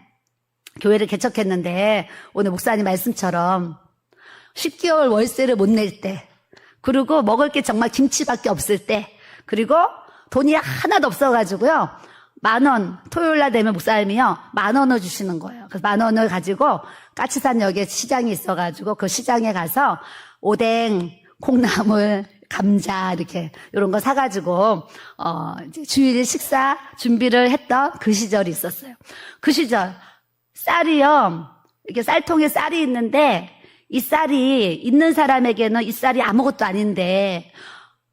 교회를 개척했는데 오늘 목사님 말씀처럼 10개월 월세를 못 낼 때, 그리고 먹을 게 정말 김치밖에 없을 때, 그리고 돈이 하나도 없어가지고요 10,000원, 토요일 날 되면 목사님이요, 10,000원을 주시는 거예요. 그래서 10,000원을 가지고 까치산역에 시장이 있어가지고 그 시장에 가서 오뎅, 콩나물, 감자 이렇게 이런 거 사가지고 이제 주일 식사 준비를 했던 그 시절이 있었어요. 그 시절 쌀이요, 이렇게 쌀통에 쌀이 있는데 이 쌀이 있는 사람에게는 이 쌀이 아무것도 아닌데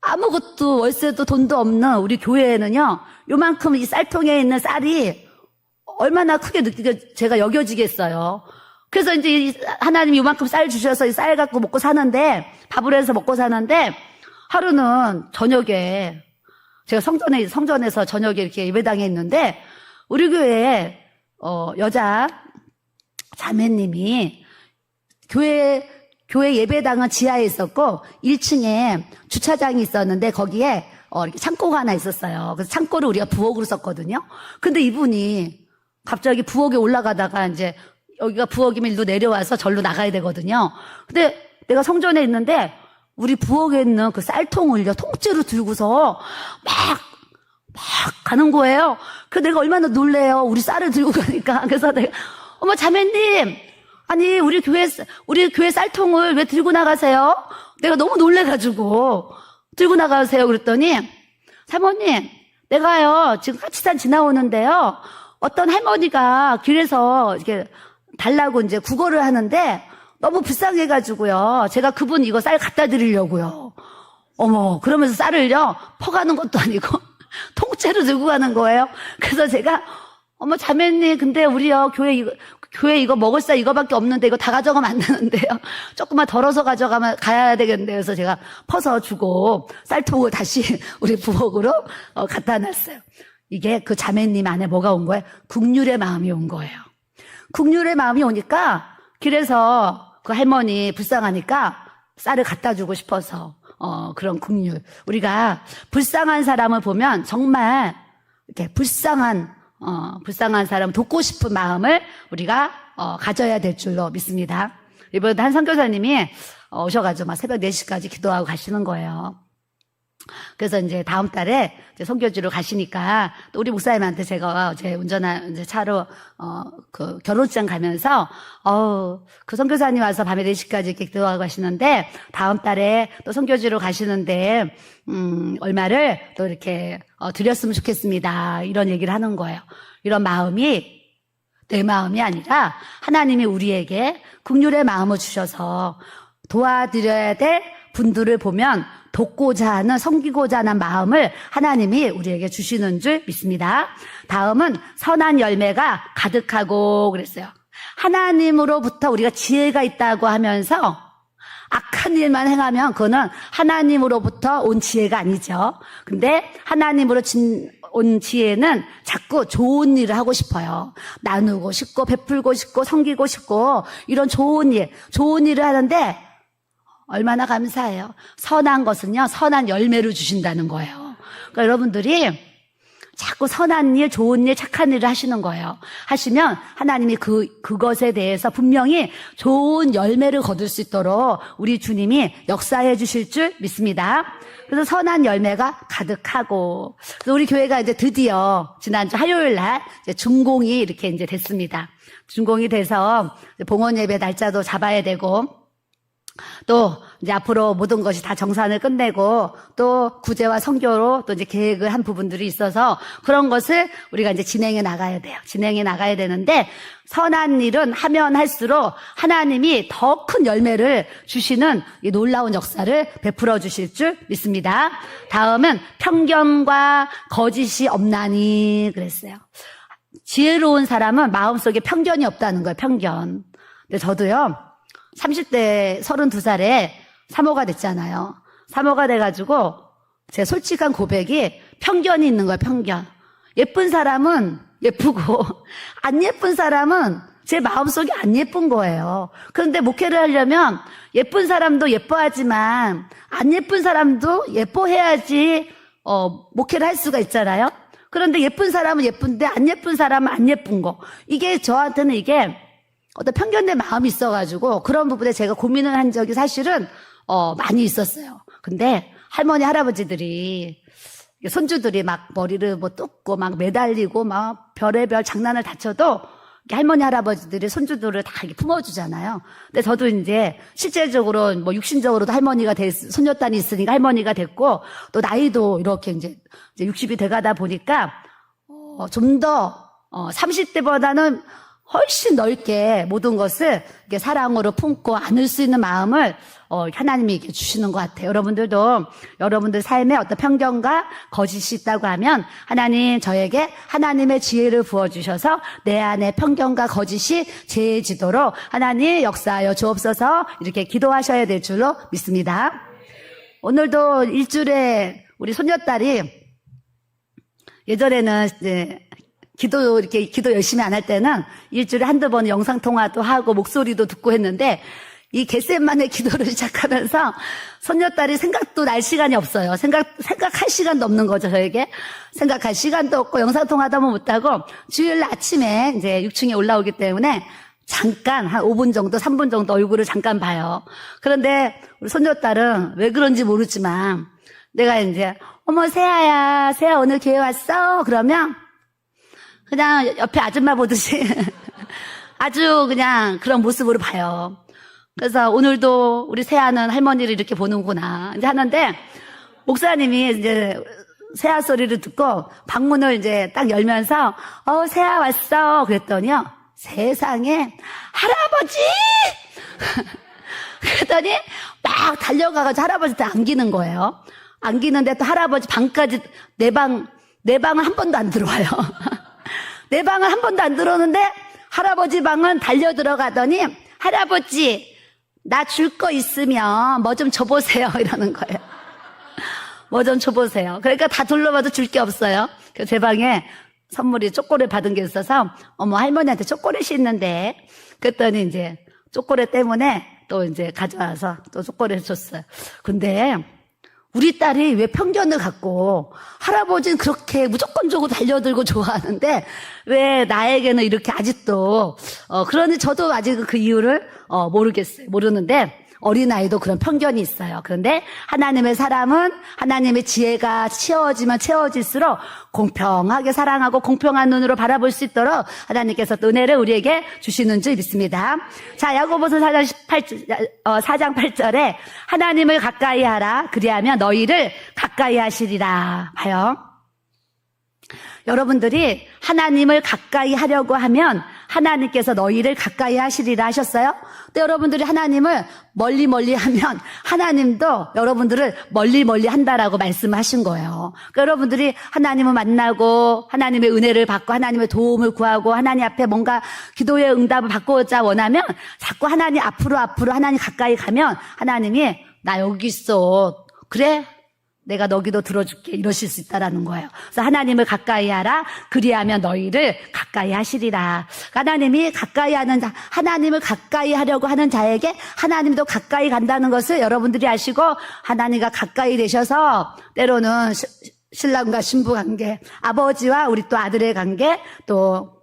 아무것도 월세도 돈도 없는 우리 교회에는요, 요만큼 이 쌀통에 있는 쌀이 얼마나 크게 제가 여겨지겠어요. 그래서 이제 하나님이 요만큼 쌀 주셔서 이 쌀 갖고 먹고 사는데, 밥을 해서 먹고 사는데, 하루는 저녁에, 제가 성전에서 저녁에 이렇게 예배당에 있는데, 우리 교회에, 여자 자매님이 교회 예배당은 지하에 있었고, 1층에 주차장이 있었는데, 거기에, 이렇게 창고가 하나 있었어요. 그래서 창고를 우리가 부엌으로 썼거든요. 근데 이분이 갑자기 부엌에 올라가다가 이제, 여기가 부엌이면 일로 내려와서 절로 나가야 되거든요. 근데 내가 성전에 있는데 우리 부엌에 있는 그 쌀통을요, 통째로 들고서 막 가는 거예요. 그래서 내가 얼마나 놀래요. 우리 쌀을 들고 가니까. 그래서 내가, 어머, 자매님, 아니, 우리 교회 쌀통을 왜 들고 나가세요? 내가 너무 놀래가지고 들고 나가세요. 그랬더니, 사모님, 내가요, 지금 까치산 지나오는데요, 어떤 할머니가 길에서 이렇게 달라고 이제 구걸을 하는데 너무 불쌍해가지고요, 제가 그분 이거 쌀 갖다 드리려고요. 어머, 그러면서 쌀을요, 퍼가는 것도 아니고 통째로 들고 가는 거예요. 그래서 제가, 어머, 자매님, 근데 우리요, 교회 이거 먹을 쌀 이거밖에 없는데 이거 다 가져가면 안 되는데요. 조금만 덜어서 가야 되겠는데요. 그래서 제가 퍼서 주고 쌀통을 다시 우리 부엌으로 갖다 놨어요. 이게 그 자매님 안에 뭐가 온 거예요? 국률의 마음이 온 거예요. 국률의 마음이 오니까 길에서 그 할머니 불쌍하니까 쌀을 갖다 주고 싶어서 그런 국률. 우리가 불쌍한 사람을 보면 정말 이렇게 불쌍한 사람 돕고 싶은 마음을 우리가 가져야 될 줄로 믿습니다. 이번에 한 선교사님이 오셔가지고 막 새벽 4시까지 기도하고 가시는 거예요. 그래서 이제 다음 달에 이제 선교지로 가시니까 또 우리 목사님한테 제가 어제 운전한 이제 차로 그 결혼식장 가면서 그 선교사님 와서 밤에 4시까지 이렇게 기도하고 가시는데 다음 달에 또 선교지로 가시는데 얼마를 또 이렇게 드렸으면 좋겠습니다. 이런 얘기를 하는 거예요. 이런 마음이 내 마음이 아니라 하나님이 우리에게 긍휼의 마음을 주셔서 도와드려야 될 분들을 보면 돕고자 하는, 섬기고자 하는 마음을 하나님이 우리에게 주시는 줄 믿습니다. 다음은 선한 열매가 가득하고 그랬어요. 하나님으로부터 우리가 지혜가 있다고 하면서 악한 일만 행하면 그거는 하나님으로부터 온 지혜가 아니죠. 근데 하나님으로 온 지혜는 자꾸 좋은 일을 하고 싶어요. 나누고 싶고 베풀고 싶고 섬기고 싶고 이런 좋은 일을 하는데 얼마나 감사해요. 선한 것은요, 선한 열매를 주신다는 거예요. 그러니까 여러분들이 자꾸 선한 일, 좋은 일, 착한 일을 하시는 거예요. 하시면 하나님이 그것에 대해서 분명히 좋은 열매를 거둘 수 있도록 우리 주님이 역사해 주실 줄 믿습니다. 그래서 선한 열매가 가득하고, 그래서 우리 교회가 이제 드디어 지난주 화요일 날 이제 준공이 이렇게 이제 됐습니다. 준공이 돼서 봉헌 예배 날짜도 잡아야 되고, 또 이제 앞으로 모든 것이 다 정산을 끝내고 또 구제와 선교로 또 이제 계획을 한 부분들이 있어서 그런 것을 우리가 이제 진행해 나가야 돼요. 진행해 나가야 되는데 선한 일은 하면 할수록 하나님이 더 큰 열매를 주시는 이 놀라운 역사를 베풀어 주실 줄 믿습니다. 다음은 편견과 거짓이 없나니 그랬어요. 지혜로운 사람은 마음속에 편견이 없다는 거예요. 편견. 근데 저도요, 30대 32살에 사모가 됐잖아요. 사모가 돼가지고 제 솔직한 고백이 편견이 있는 거예요. 편견. 예쁜 사람은 예쁘고 안 예쁜 사람은 제 마음속에 안 예쁜 거예요. 그런데 목회를 하려면 예쁜 사람도 예뻐하지만 안 예쁜 사람도 예뻐해야지 목회를 할 수가 있잖아요. 그런데 예쁜 사람은 예쁜데 안 예쁜 사람은 안 예쁜 거. 이게 저한테는 이게 어떤 편견된 마음이 있어가지고 그런 부분에 제가 고민을 한 적이 사실은 많이 있었어요. 근데 할머니 할아버지들이 손주들이 막 머리를 뭐 뜯고 막 매달리고 막 별의별 장난을 다 쳐도 할머니, 할아버지들이 손주들을 다 이렇게 품어주잖아요. 근데 저도 이제 실제적으로 뭐 육신적으로도 할머니가 손녀딸이 있으니까 할머니가 됐고, 또 나이도 이렇게 이제 60이 돼가다 보니까, 좀 더, 30대보다는 훨씬 넓게 모든 것을 이렇게 사랑으로 품고 안을 수 있는 마음을 하나님이 이렇게 주시는 것 같아요. 여러분들도 여러분들 삶에 어떤 편견과 거짓이 있다고 하면 하나님 저에게 하나님의 지혜를 부어주셔서 내 안에 편견과 거짓이 제해지도록 하나님 역사하여 주옵소서 이렇게 기도하셔야 될 줄로 믿습니다. 오늘도 일주일에 우리 손녀딸이 예전에는 이제 기도 열심히 안 할 때는 일주일에 한두 번 영상통화도 하고 목소리도 듣고 했는데 이 겟셋만의 기도를 시작하면서 손녀딸이 생각도 날 시간이 없어요. 생각할 시간도 없는 거죠, 저에게. 생각할 시간도 없고 영상통화도 못하고 주일 아침에 이제 6층에 올라오기 때문에 잠깐 한 5분 정도, 3분 정도 얼굴을 잠깐 봐요. 그런데 우리 손녀딸은 왜 그런지 모르지만 내가 이제 어머 세아야, 세아 오늘 교회 왔어? 그러면 그냥 옆에 아줌마 보듯이 아주 그냥 그런 모습으로 봐요. 그래서 오늘도 우리 세아는 할머니를 이렇게 보는구나 이제 하는데 목사님이 이제 세아 소리를 듣고 방문을 이제 딱 열면서 세아 왔어 그랬더니요 세상에 할아버지 그랬더니 막 달려가가지고 할아버지한테 안기는 거예요. 안기는데 또 할아버지 방까지 내 방은 한 번도 안 들어와요. 내 방은 한 번도 안 들어오는데 할아버지 방은 달려 들어가더니 할아버지 나 줄 거 있으면 뭐 좀 줘보세요 이러는 거예요. 뭐 좀 줘보세요. 그러니까 다 둘러봐도 줄 게 없어요. 제 방에 선물이 초콜릿 받은 게 있어서 어머 할머니한테 초콜릿이 있는데 그랬더니 이제 초콜릿 때문에 또 이제 가져와서 또 초콜릿 줬어요. 근데 우리 딸이 왜 편견을 갖고 할아버지는 그렇게 무조건적으로 달려들고 좋아하는데 왜 나에게는 이렇게 아직도 그러니 저도 아직 그 이유를 모르겠어요. 모르는데 어린아이도 그런 편견이 있어요. 그런데 하나님의 사람은 하나님의 지혜가 채워지면 채워질수록 공평하게 사랑하고 공평한 눈으로 바라볼 수 있도록 하나님께서 은혜를 우리에게 주시는 줄 믿습니다. 자, 야고보서 4장 8절에 하나님을 가까이 하라 그리하면 너희를 가까이 하시리라 봐요. 여러분들이 하나님을 가까이 하려고 하면 하나님께서 너희를 가까이 하시리라 하셨어요. 근데 여러분들이 하나님을 멀리 하면 하나님도 여러분들을 멀리 한다라고 말씀하신 거예요. 그러니까 여러분들이 하나님을 만나고 하나님의 은혜를 받고 하나님의 도움을 구하고 하나님 앞에 뭔가 기도의 응답을 받고자 원하면 자꾸 하나님 앞으로 하나님 가까이 가면 하나님이 나 여기 있어. 그래? 내가 너 기도 들어줄게 이러실 수 있다라는 거예요. 그래서 하나님을 가까이 하라 그리하면 너희를 가까이 하시리라. 하나님이 가까이 하는 자, 하나님을 가까이 하려고 하는 자에게 하나님도 가까이 간다는 것을 여러분들이 아시고 하나님과 가까이 되셔서 때로는 신랑과 신부 관계, 아버지와 우리 또 아들의 관계, 또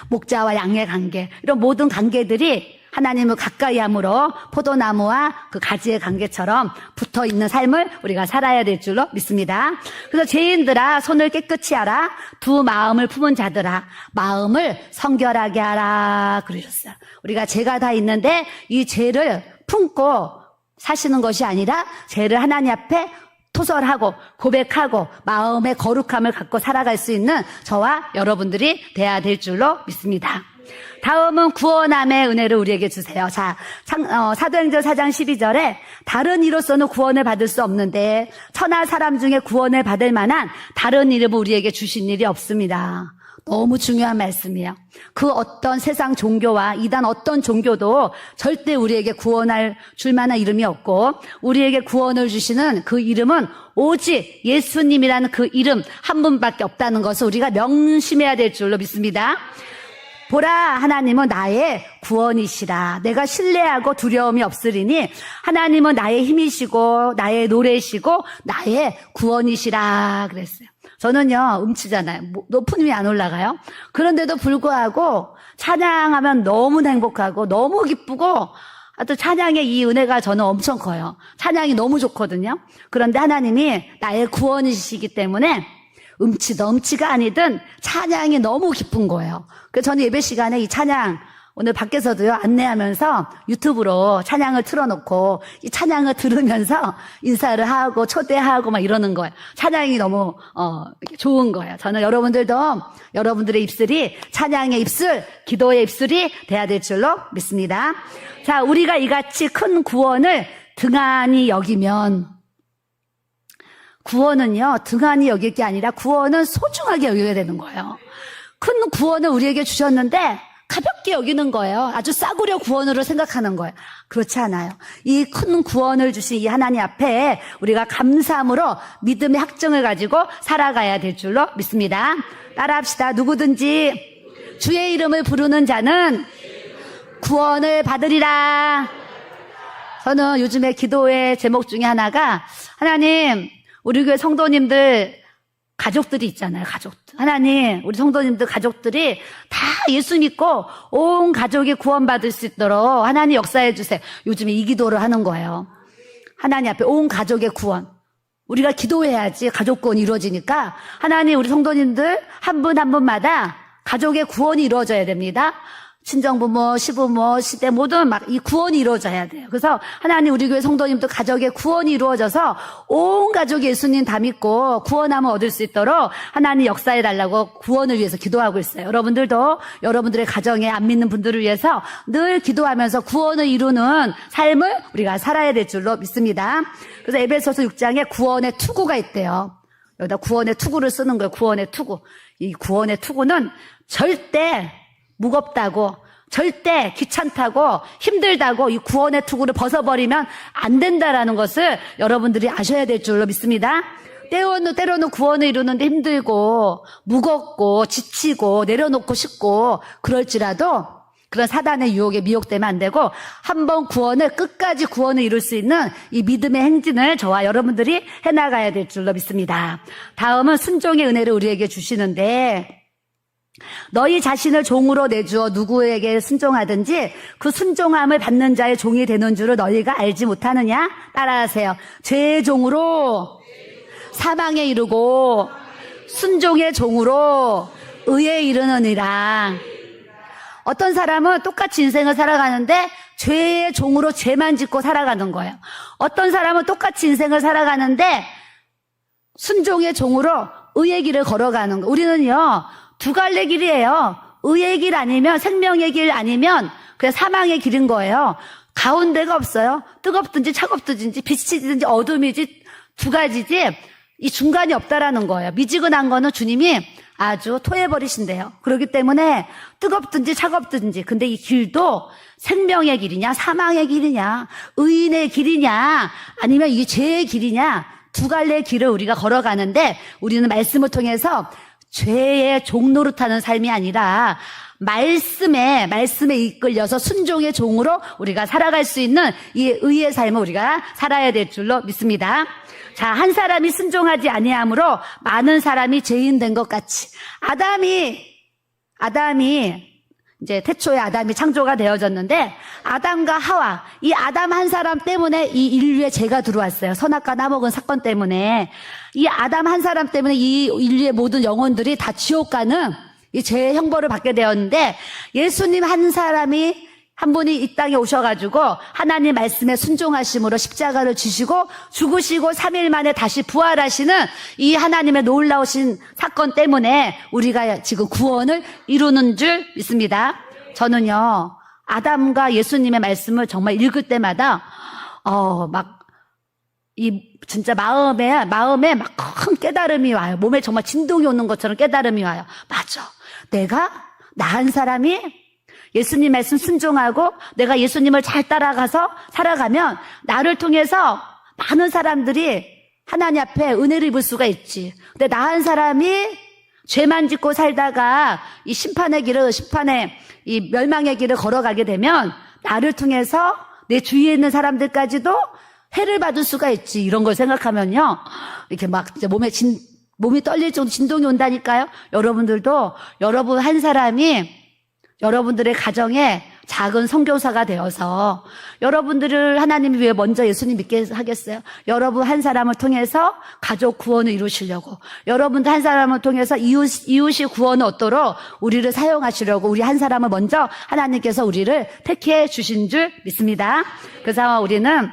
목자와 양의 관계 이런 모든 관계들이 하나님을 가까이 함으로 포도나무와 그 가지의 관계처럼 붙어있는 삶을 우리가 살아야 될 줄로 믿습니다. 그래서 죄인들아 손을 깨끗이 하라 두 마음을 품은 자들아 마음을 성결하게 하라 그러셨어요. 우리가 죄가 다 있는데 이 죄를 품고 사시는 것이 아니라 죄를 하나님 앞에 토설하고 고백하고 마음의 거룩함을 갖고 살아갈 수 있는 저와 여러분들이 돼야 될 줄로 믿습니다. 다음은 구원함의 은혜를 우리에게 주세요. 자, 사도행전 4장 12절에 다른 이로서는 구원을 받을 수 없는데 천하 사람 중에 구원을 받을 만한 다른 이름을 우리에게 주신 일이 없습니다. 너무 중요한 말씀이에요. 그 어떤 세상 종교와 이단 어떤 종교도 절대 우리에게 구원할 줄 만한 이름이 없고 우리에게 구원을 주시는 그 이름은 오직 예수님이라는 그 이름 한 분밖에 없다는 것을 우리가 명심해야 될 줄로 믿습니다. 보라 하나님은 나의 구원이시라. 내가 신뢰하고 두려움이 없으리니 하나님은 나의 힘이시고 나의 노래시고 나의 구원이시라 그랬어요. 저는요 음치잖아요. 높은 힘이 안 올라가요. 그런데도 불구하고 찬양하면 너무 행복하고 너무 기쁘고 하여튼 찬양의 이 은혜가 저는 엄청 커요. 찬양이 너무 좋거든요. 그런데 하나님이 나의 구원이시기 때문에 음치가 아니든 찬양이 너무 기쁜 거예요. 그래서 저는 예배 시간에 이 찬양 오늘 밖에서도요 안내하면서 유튜브로 찬양을 틀어놓고 이 찬양을 들으면서 인사를 하고 초대하고 막 이러는 거예요. 찬양이 너무 좋은 거예요. 저는 여러분들도 여러분들의 입술이 찬양의 입술, 기도의 입술이 돼야 될 줄로 믿습니다. 자, 우리가 이같이 큰 구원을 등한히 여기면, 구원은요 등한히 여길 게 아니라 구원은 소중하게 여겨야 되는 거예요. 큰 구원을 우리에게 주셨는데 가볍게 여기는 거예요. 아주 싸구려 구원으로 생각하는 거예요. 그렇지 않아요. 이 큰 구원을 주신 이 하나님 앞에 우리가 감사함으로 믿음의 확증을 가지고 살아가야 될 줄로 믿습니다. 따라합시다. 누구든지 주의 이름을 부르는 자는 구원을 받으리라. 저는 요즘에 기도의 제목 중에 하나가, 하나님, 우리 교회 성도님들 가족들이 있잖아요. 가족들. 하나님, 우리 성도님들 가족들이 다 예수 믿고 온 가족이 구원받을 수 있도록 하나님 역사해 주세요. 요즘에 이 기도를 하는 거예요. 하나님 앞에 온 가족의 구원. 우리가 기도해야지 가족 구원이 이루어지니까 하나님, 우리 성도님들 한 분 한 분마다 가족의 구원이 이루어져야 됩니다. 친정부모, 시부모, 시대 모든 막 이 구원이 이루어져야 돼요. 그래서 하나님, 우리 교회 성도님도 가족의 구원이 이루어져서 온 가족이 예수님 다 믿고 구원함을 얻을 수 있도록 하나님 역사해 달라고 구원을 위해서 기도하고 있어요. 여러분들도 여러분들의 가정에 안 믿는 분들을 위해서 늘 기도하면서 구원을 이루는 삶을 우리가 살아야 될 줄로 믿습니다. 그래서 에베소서 6장에 구원의 투구가 있대요. 여기다 구원의 투구를 쓰는 거예요. 구원의 투구. 이 구원의 투구는 절대 무겁다고, 절대 귀찮다고, 힘들다고 이 구원의 투구를 벗어버리면 안 된다라는 것을 여러분들이 아셔야 될 줄로 믿습니다. 때로는 구원을 이루는데 힘들고 무겁고 지치고 내려놓고 싶고 그럴지라도 그런 사단의 유혹에 미혹되면 안 되고, 한번 구원을 끝까지 구원을 이룰 수 있는 이 믿음의 행진을 저와 여러분들이 해나가야 될 줄로 믿습니다. 다음은 순종의 은혜를 우리에게 주시는데, 너희 자신을 종으로 내주어 누구에게 순종하든지 그 순종함을 받는 자의 종이 되는 줄을 너희가 알지 못하느냐? 따라하세요. 죄의 종으로 사망에 이르고 순종의 종으로 의에 이르느니라. 어떤 사람은 똑같이 인생을 살아가는데 죄의 종으로 죄만 짓고 살아가는 거예요. 어떤 사람은 똑같이 인생을 살아가는데 순종의 종으로 의의 길을 걸어가는 거예요. 우리는요 두 갈래 길이에요. 의의 길 아니면 생명의 길 아니면 그냥 사망의 길인 거예요. 가운데가 없어요. 뜨겁든지 차갑든지 빛이든지 어둠이지 두 가지지 이 중간이 없다라는 거예요. 미지근한 거는 주님이 아주 토해버리신대요. 그렇기 때문에 뜨겁든지 차갑든지, 근데 이 길도 생명의 길이냐 사망의 길이냐 의인의 길이냐 아니면 이게 죄의 길이냐, 두 갈래의 길을 우리가 걸어가는데 우리는 말씀을 통해서 죄의 종노릇하는 삶이 아니라 말씀에 이끌려서 순종의 종으로 우리가 살아갈 수 있는 이 의의 삶을 우리가 살아야 될 줄로 믿습니다. 자, 한 사람이 순종하지 아니함으로 많은 사람이 죄인 된 것 같이, 아담이 이제 태초에 아담이 창조가 되어졌는데 아담과 하와, 이 아담 한 사람 때문에 이 인류에 죄가 들어왔어요. 선악과 나먹은 사건 때문에 이 아담 한 사람 때문에 이 인류의 모든 영혼들이 다 지옥 가는 이 죄의 형벌을 받게 되었는데, 예수님 한 분이 이 땅에 오셔가지고 하나님 말씀에 순종하심으로 십자가를 지시고 죽으시고 3일 만에 다시 부활하시는 이 하나님의 놀라우신 사건 때문에 우리가 지금 구원을 이루는 줄 믿습니다. 저는요 아담과 예수님의 말씀을 정말 읽을 때마다 진짜 마음에 막 큰 깨달음이 와요. 몸에 정말 진동이 오는 것처럼 깨달음이 와요. 맞아, 나 한 사람이 예수님 말씀 순종하고 내가 예수님을 잘 따라가서 살아가면 나를 통해서 많은 사람들이 하나님 앞에 은혜를 입을 수가 있지. 근데 나 한 사람이 죄만 짓고 살다가 이 이 멸망의 길을 걸어가게 되면 나를 통해서 내 주위에 있는 사람들까지도 해를 받을 수가 있지. 이런 걸 생각하면요 이렇게 막 이제 몸이 떨릴 정도 진동이 온다니까요. 여러분들도 여러분 한 사람이 여러분들의 가정에 작은 선교사가 되어서 여러분들을 하나님이 왜 먼저 예수님 믿게 하겠어요? 여러분 한 사람을 통해서 가족 구원을 이루시려고, 여러분들 한 사람을 통해서 이웃이 구원을 얻도록 우리를 사용하시려고 우리 한 사람을 먼저 하나님께서 우리를 택해 주신 줄 믿습니다. 그래서 우리는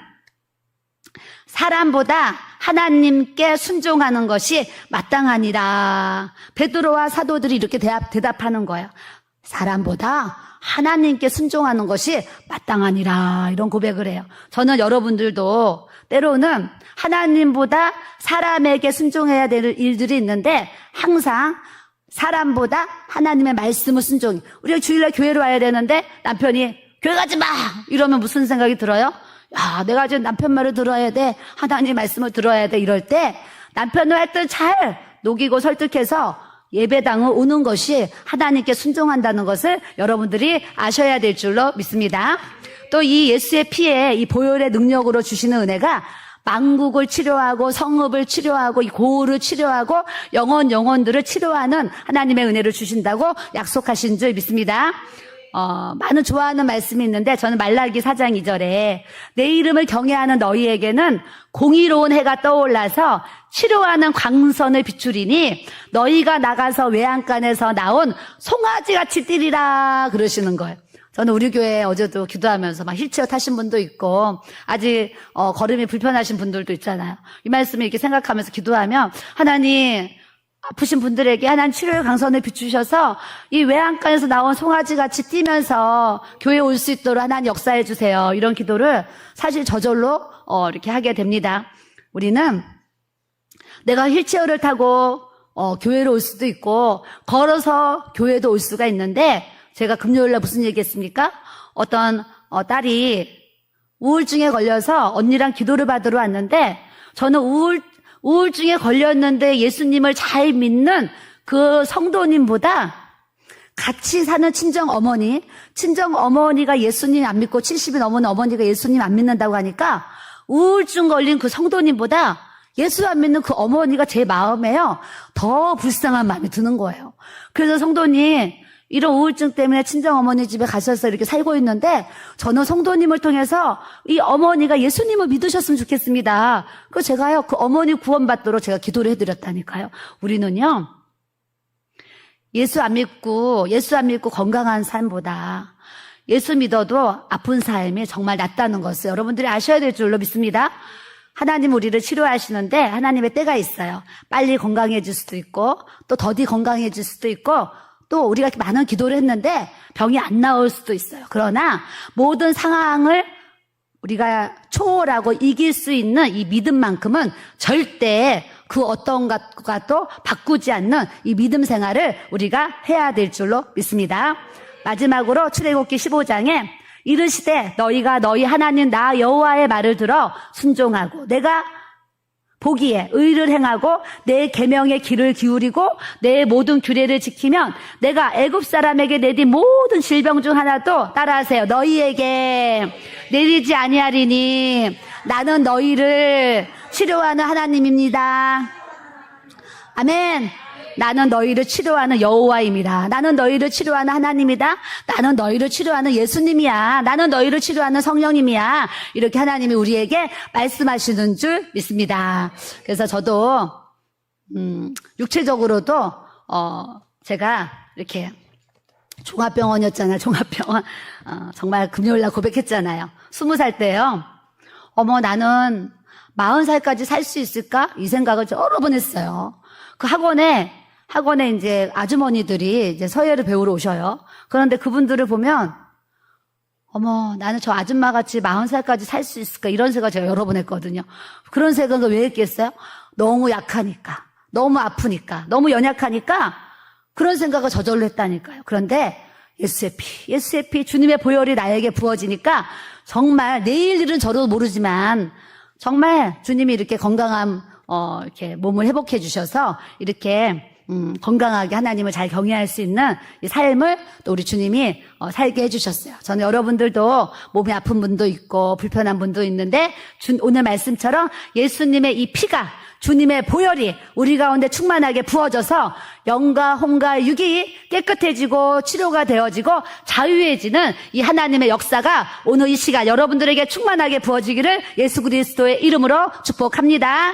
사람보다 하나님께 순종하는 것이 마땅하니라. 베드로와 사도들이 이렇게 대답하는 거예요. 사람보다 하나님께 순종하는 것이 마땅하니라. 이런 고백을 해요. 저는 여러분들도 때로는 하나님보다 사람에게 순종해야 될 일들이 있는데 항상 사람보다 하나님의 말씀을 순종해. 우리가 주일날 교회로 와야 되는데 남편이 교회 가지 마! 이러면 무슨 생각이 들어요? 야, 내가 지금 남편 말을 들어야 돼. 하나님 말씀을 들어야 돼. 이럴 때 남편을 하여튼 잘 녹이고 설득해서 예배당을 오는 것이 하나님께 순종한다는 것을 여러분들이 아셔야 될 줄로 믿습니다. 또 이 예수의 피에 이 보혈의 능력으로 주시는 은혜가 만국을 치료하고 성읍을 치료하고 이 고울을 치료하고 영혼들을 치료하는 하나님의 은혜를 주신다고 약속하신 줄 믿습니다. 많은 좋아하는 말씀이 있는데 저는 말라기 4장 2절에 내 이름을 경외하는 너희에게는 공의로운 해가 떠올라서 치료하는 광선을 비추리니 너희가 나가서 외양간에서 나온 송아지같이 뛰리라 그러시는 거예요. 저는 우리 교회 어제도 기도하면서 막 휠체어 타신 분도 있고 아직 걸음이 불편하신 분들도 있잖아요. 이 말씀을 이렇게 생각하면서 기도하면 하나님 아프신 분들에게 하나님 치료의 강선을 비추셔서 이 외양간에서 나온 송아지같이 뛰면서 교회에 올 수 있도록 하나님 역사해 주세요. 이런 기도를 사실 저절로 이렇게 하게 됩니다. 우리는 내가 휠체어를 타고 교회로 올 수도 있고 걸어서 교회도 올 수가 있는데 제가 금요일날 무슨 얘기했습니까? 어떤 딸이 우울증에 걸려서 언니랑 기도를 받으러 왔는데 저는 우울증에 걸렸는데 예수님을 잘 믿는 그 성도님보다 같이 사는 친정어머니가 예수님 안 믿고 70이 넘은 어머니가 예수님 안 믿는다고 하니까 우울증 걸린 그 성도님보다 예수 안 믿는 그 어머니가 제 마음에요 더 불쌍한 마음이 드는 거예요. 그래서 성도님 이런 우울증 때문에 친정어머니 집에 가셔서 이렇게 살고 있는데 저는 성도님을 통해서 이 어머니가 예수님을 믿으셨으면 좋겠습니다. 그래서 제가요 그 어머니 구원받도록 제가 기도를 해드렸다니까요. 우리는요 예수 안 믿고 건강한 삶보다 예수 믿어도 아픈 삶이 정말 낫다는 것을 여러분들이 아셔야 될 줄로 믿습니다. 하나님 우리를 치료하시는데 하나님의 때가 있어요. 빨리 건강해질 수도 있고 또 더디 건강해질 수도 있고 또 우리가 많은 기도를 했는데 병이 안 나올 수도 있어요. 그러나 모든 상황을 우리가 초월하고 이길 수 있는 이 믿음만큼은 절대 그 어떤 것과도 바꾸지 않는 이 믿음 생활을 우리가 해야 될 줄로 믿습니다. 마지막으로 출애굽기 15장에 이르시되 너희가 너희 하나님 나 여호와의 말을 들어 순종하고 내가 보기에 의를 행하고 내 계명의 귀를 기울이고 내 모든 규례를 지키면 내가 애굽 사람에게 내린 모든 질병 중 하나도 따라하세요. 너희에게 내리지 아니하리니 나는 너희를 치료하는 하나님입니다. 아멘. 나는 너희를 치료하는 여호와입니다. 나는 너희를 치료하는 하나님이다. 나는 너희를 치료하는 예수님이야. 나는 너희를 치료하는 성령님이야. 이렇게 하나님이 우리에게 말씀하시는 줄 믿습니다. 그래서 저도 육체적으로도 제가 이렇게 종합병원이었잖아요. 종합병원. 정말 금요일날 고백했잖아요. 20살 때요. 나는 40살까지 살 수 있을까? 이 생각을 여러 번 했어요. 그 학원에 이제 아주머니들이 이제 서예를 배우러 오셔요. 그런데 그분들을 보면, 나는 저 아줌마 같이 40살까지 살 수 있을까? 이런 생각을 제가 여러 번 했거든요. 그런 생각을 왜 했겠어요? 너무 약하니까, 너무 아프니까, 너무 연약하니까 그런 생각을 저절로 했다니까요. 그런데 예수의 피, 주님의 보혈이 나에게 부어지니까 정말 내일 일은 저도 모르지만 정말 주님이 이렇게 건강한 이렇게 몸을 회복해 주셔서 이렇게 건강하게 하나님을 잘 경외할 수 있는 이 삶을 또 우리 주님이 살게 해주셨어요. 저는 여러분들도 몸이 아픈 분도 있고 불편한 분도 있는데 오늘 말씀처럼 예수님의 이 피가 주님의 보혈이 우리 가운데 충만하게 부어져서 영과 혼과 육이 깨끗해지고 치료가 되어지고 자유해지는 이 하나님의 역사가 오늘 이 시간 여러분들에게 충만하게 부어지기를 예수 그리스도의 이름으로 축복합니다.